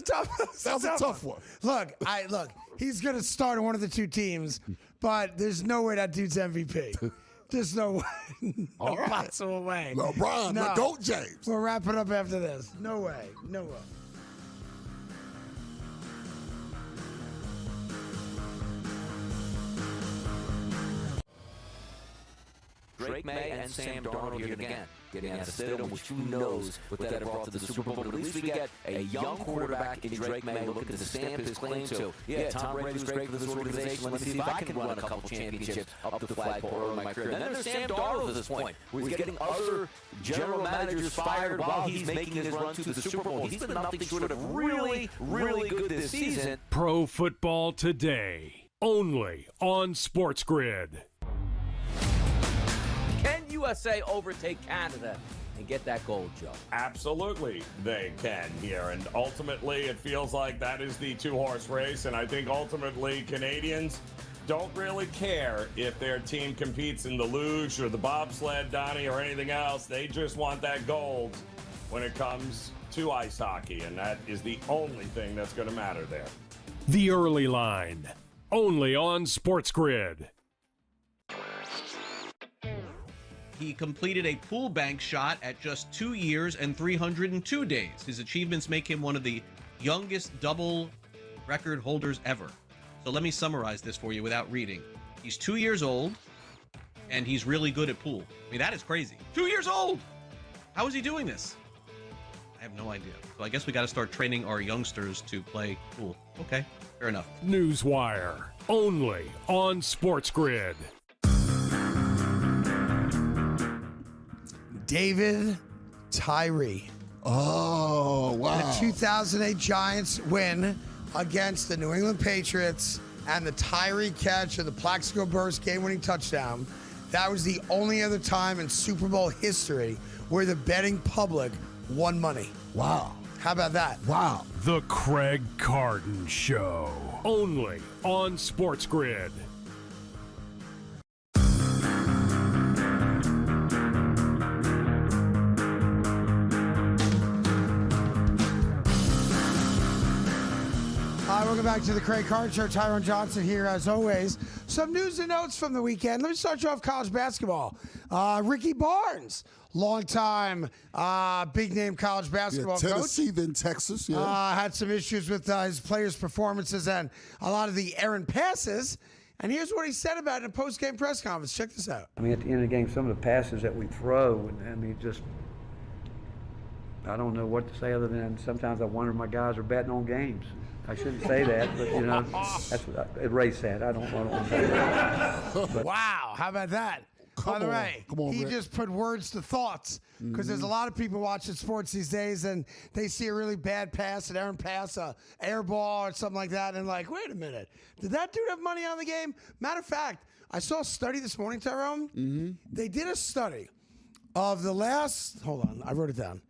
was a tough one. Look, he's going to start on one of the 2 teams, but there's no way that dude's MVP. There's no possible way. LeBron, no. Go James. We'll wrap it up after this. No way. No way. Drake May and Sam Darnold here again, getting out of stidham, which who knows what that brought to the Super Bowl. But at least we get a young quarterback in Drake May looking to stamp his claim to, Tom Brady was great for this organization. Let me see if I can run a couple championships up the flagpole early in my career. And then there's Sam Darnold at this point, where he's getting other general managers fired while he's making his run to the Super Bowl. He's been nothing short of really, really good this season. Pro Football Today, only on SportsGrid. Can USA overtake Canada and get that gold, Joe? Absolutely, they can here. And ultimately, it feels like that is the 2-horse race. And I think ultimately, Canadians don't really care if their team competes in the luge or the bobsled, Donnie, or anything else. They just want that gold when it comes to ice hockey. And that is the only thing that's going to matter there. The Early Line, only on SportsGrid. He completed a pool bank shot at just 2 years and 302 days. His achievements make him one of the youngest double record holders ever. So let me summarize this for you without reading. He's 2 years old, and he's really good at pool. I mean, that is crazy. 2 years old! How is he doing this? I have no idea. So I guess we got to start training our youngsters to play pool. Okay, fair enough. Newswire, only on SportsGrid. David Tyree. Oh, wow. The 2008 Giants win against the New England Patriots and the Tyree catch of the Plaxico Burress game-winning touchdown. That was the only other time in Super Bowl history where the betting public won money. Wow. How about that? Wow. The Craig Carton Show. Only on SportsGrid. Hi, welcome back to the Craig Carton Show. Tyrone Johnson here as always. Some news and notes from the weekend. Let me start you off college basketball. Ricky Barnes, longtime big-name college basketball Tennessee, coach. then Texas, had some issues with his players' performances and a lot of the errant passes. And here's what he said about it in a post-game press conference. Check this out. I mean, at the end of the game, some of the passes that we throw, I mean, just, I don't know what to say other than sometimes I wonder if my guys are betting on games. I shouldn't say that, but, you know, that's what erase that. I don't want to say that. But, wow, how about that? By the way, he just put words to thoughts because there's a lot of people watching sports these days and they see a really bad pass, an errant pass, a air ball or something like that, and like, wait a minute, did that dude have money on the game? Matter of fact, I saw a study this morning, Tyrone. They did a study of the last, hold on, I wrote it down.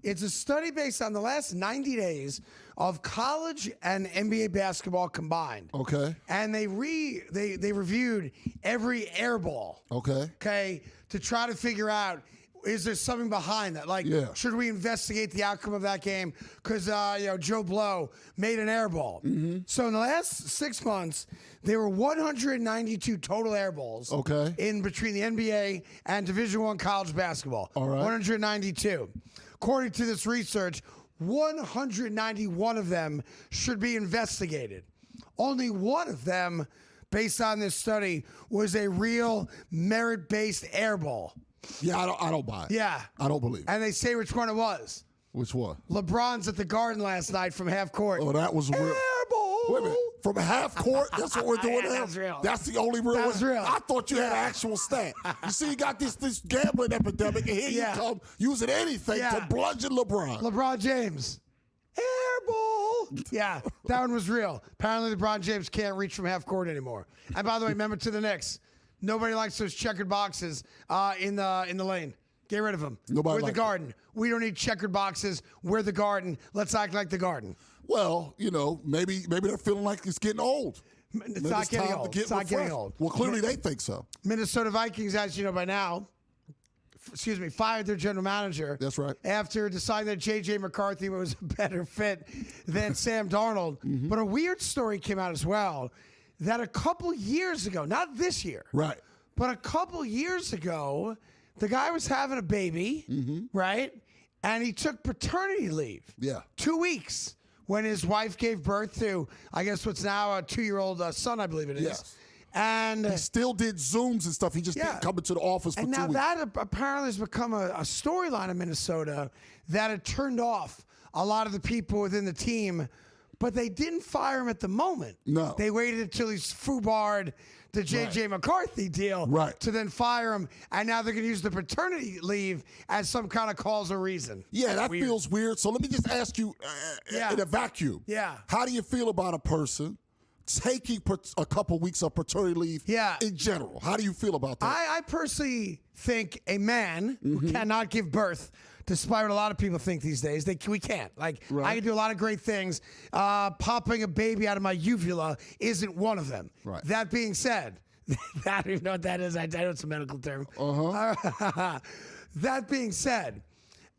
It's a study based on the last 90 days of college and NBA basketball combined. Okay. And they reviewed every air ball. Okay. To try to figure out, is there something behind that? Like, should we investigate the outcome of that game? Because Joe Blow made an air ball. So in the last 6 months, there were 192 total air balls. Okay. In between the NBA and Division I college basketball. All right. 192. According to this research, 191 of them should be investigated. Only one of them, based on this study, was a real merit-based air ball. Yeah, I don't buy it. Yeah. I don't believe it. And they say which one it was. Which one? LeBron's at the Garden last night from half court. Oh, that was real. Air ball. Wait a minute. From half court? That's what we're doing now? That's real. That's the only real That's one? real. I thought you had an actual stat. You see, you got this gambling epidemic, and here you come using anything to bludgeon LeBron. LeBron James. Air ball. Yeah, that one was real. Apparently, LeBron James can't reach from half court anymore. And by the way, remember to the Knicks, nobody likes those checkered boxes in the lane. Get rid of them. We're the Garden. We don't need checkered boxes. We're the Garden. Let's act like the Garden. Well, maybe they're feeling like it's getting old. It's not getting old. It's not getting old. Well, clearly they think so. Minnesota Vikings, as you know by now, fired their general manager. That's right. After deciding that J.J. McCarthy was a better fit than Sam Darnold. But a weird story came out as well that a couple years ago, not this year, right, but a couple years ago, the guy was having a baby, right? And he took paternity leave. Yeah. 2 weeks when his wife gave birth to, I guess, what's now a 2-year-old son, I believe it is. Yes. And he still did Zooms and stuff. He just didn't come into the office for 2 weeks. And now that apparently has become a storyline in Minnesota that had turned off a lot of the people within the team, but they didn't fire him at the moment. No. They waited until he's foobarred the J.J. McCarthy deal to then fire him, and now they're going to use the paternity leave as some kind of cause or reason. Yeah, that feels weird. So let me just ask you in a vacuum. Yeah. How do you feel about a person taking a couple weeks of paternity leave in general? How do you feel about that? I personally think a man who cannot give birth, despite what a lot of people think these days, we can't. Like, I can do a lot of great things. Popping a baby out of my uvula isn't one of them. Right. That being said, I don't even know what that is. I know it's a medical term. That being said,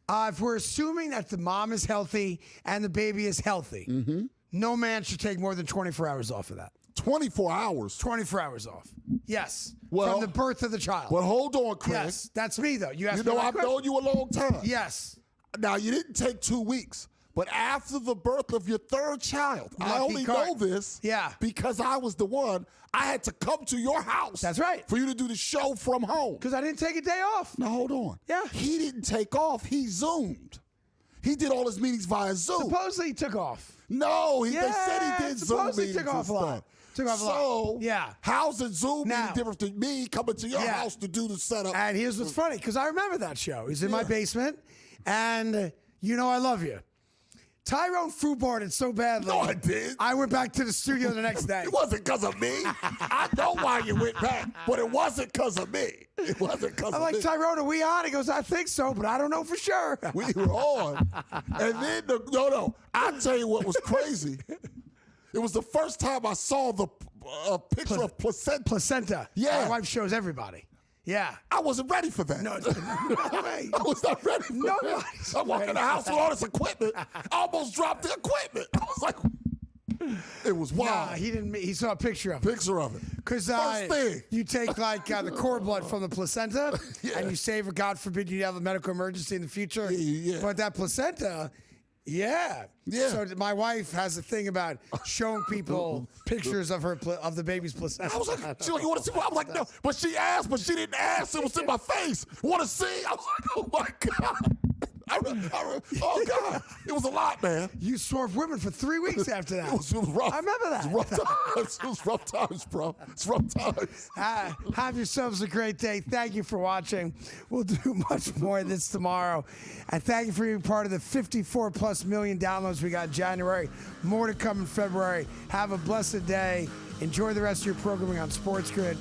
if we're assuming that the mom is healthy and the baby is healthy, no man should take more than 24 hours off of that. 24 hours? 24 hours off. Yes. Well, from the birth of the child. But hold on, Craig. Yes, that's me, though. You know, I've known you a long time. Yes. Now, you didn't take 2 weeks, but after the birth of your third child, I only know this because I was the one. I had to come to your house. That's right. For you to do the show from home. Because I didn't take a day off. Now, hold on. Yeah. He didn't take off. He Zoomed. He did all his meetings via Zoom. Supposedly he took off. No, they said he did Zoom meetings. Took off a lot. So, how's a Zoom meeting different than me coming to your house to do the setup? And here's what's funny, because I remember that show. He's in my basement, and you know I love you. Tyrone foobarred so badly. No, I did. I went back to the studio the next day. It wasn't because of me. I know why you went back, but it wasn't because of me. It wasn't because of I'm like, me. Tyrone, are we on? He goes, I think so, but I don't know for sure. We were on. And then, I'll tell you what was crazy. It was the first time I saw the picture of placenta. Placenta. Yeah. My wife shows everybody. Yeah. I wasn't ready for that. No way. I was not ready for Nobody's that. I walked in the house with all this equipment. I almost dropped the equipment. I was like, it was wild. Nah, he didn't. He saw a picture of it. Picture of it. Because First thing. you take the cord blood from the placenta and you save it. God forbid you have a medical emergency in the future. Yeah. But that placenta, yeah. So my wife has a thing about showing people pictures of of the baby's placenta. I was like, she's like, you want to see what? I was like, no. But she asked, but she didn't ask. It was in my face. Want to see? I was like, oh my God. Oh God, it was a lot, man. You swerved women for 3 weeks after that. It was rough. I remember that. It was rough times. It was rough times, bro. It's rough times. Have yourselves a great day. Thank you for watching. We'll do much more of this tomorrow. And thank you for being part of the 54+ million downloads we got in January. More to come in February. Have a blessed day. Enjoy the rest of your programming on SportsGrid.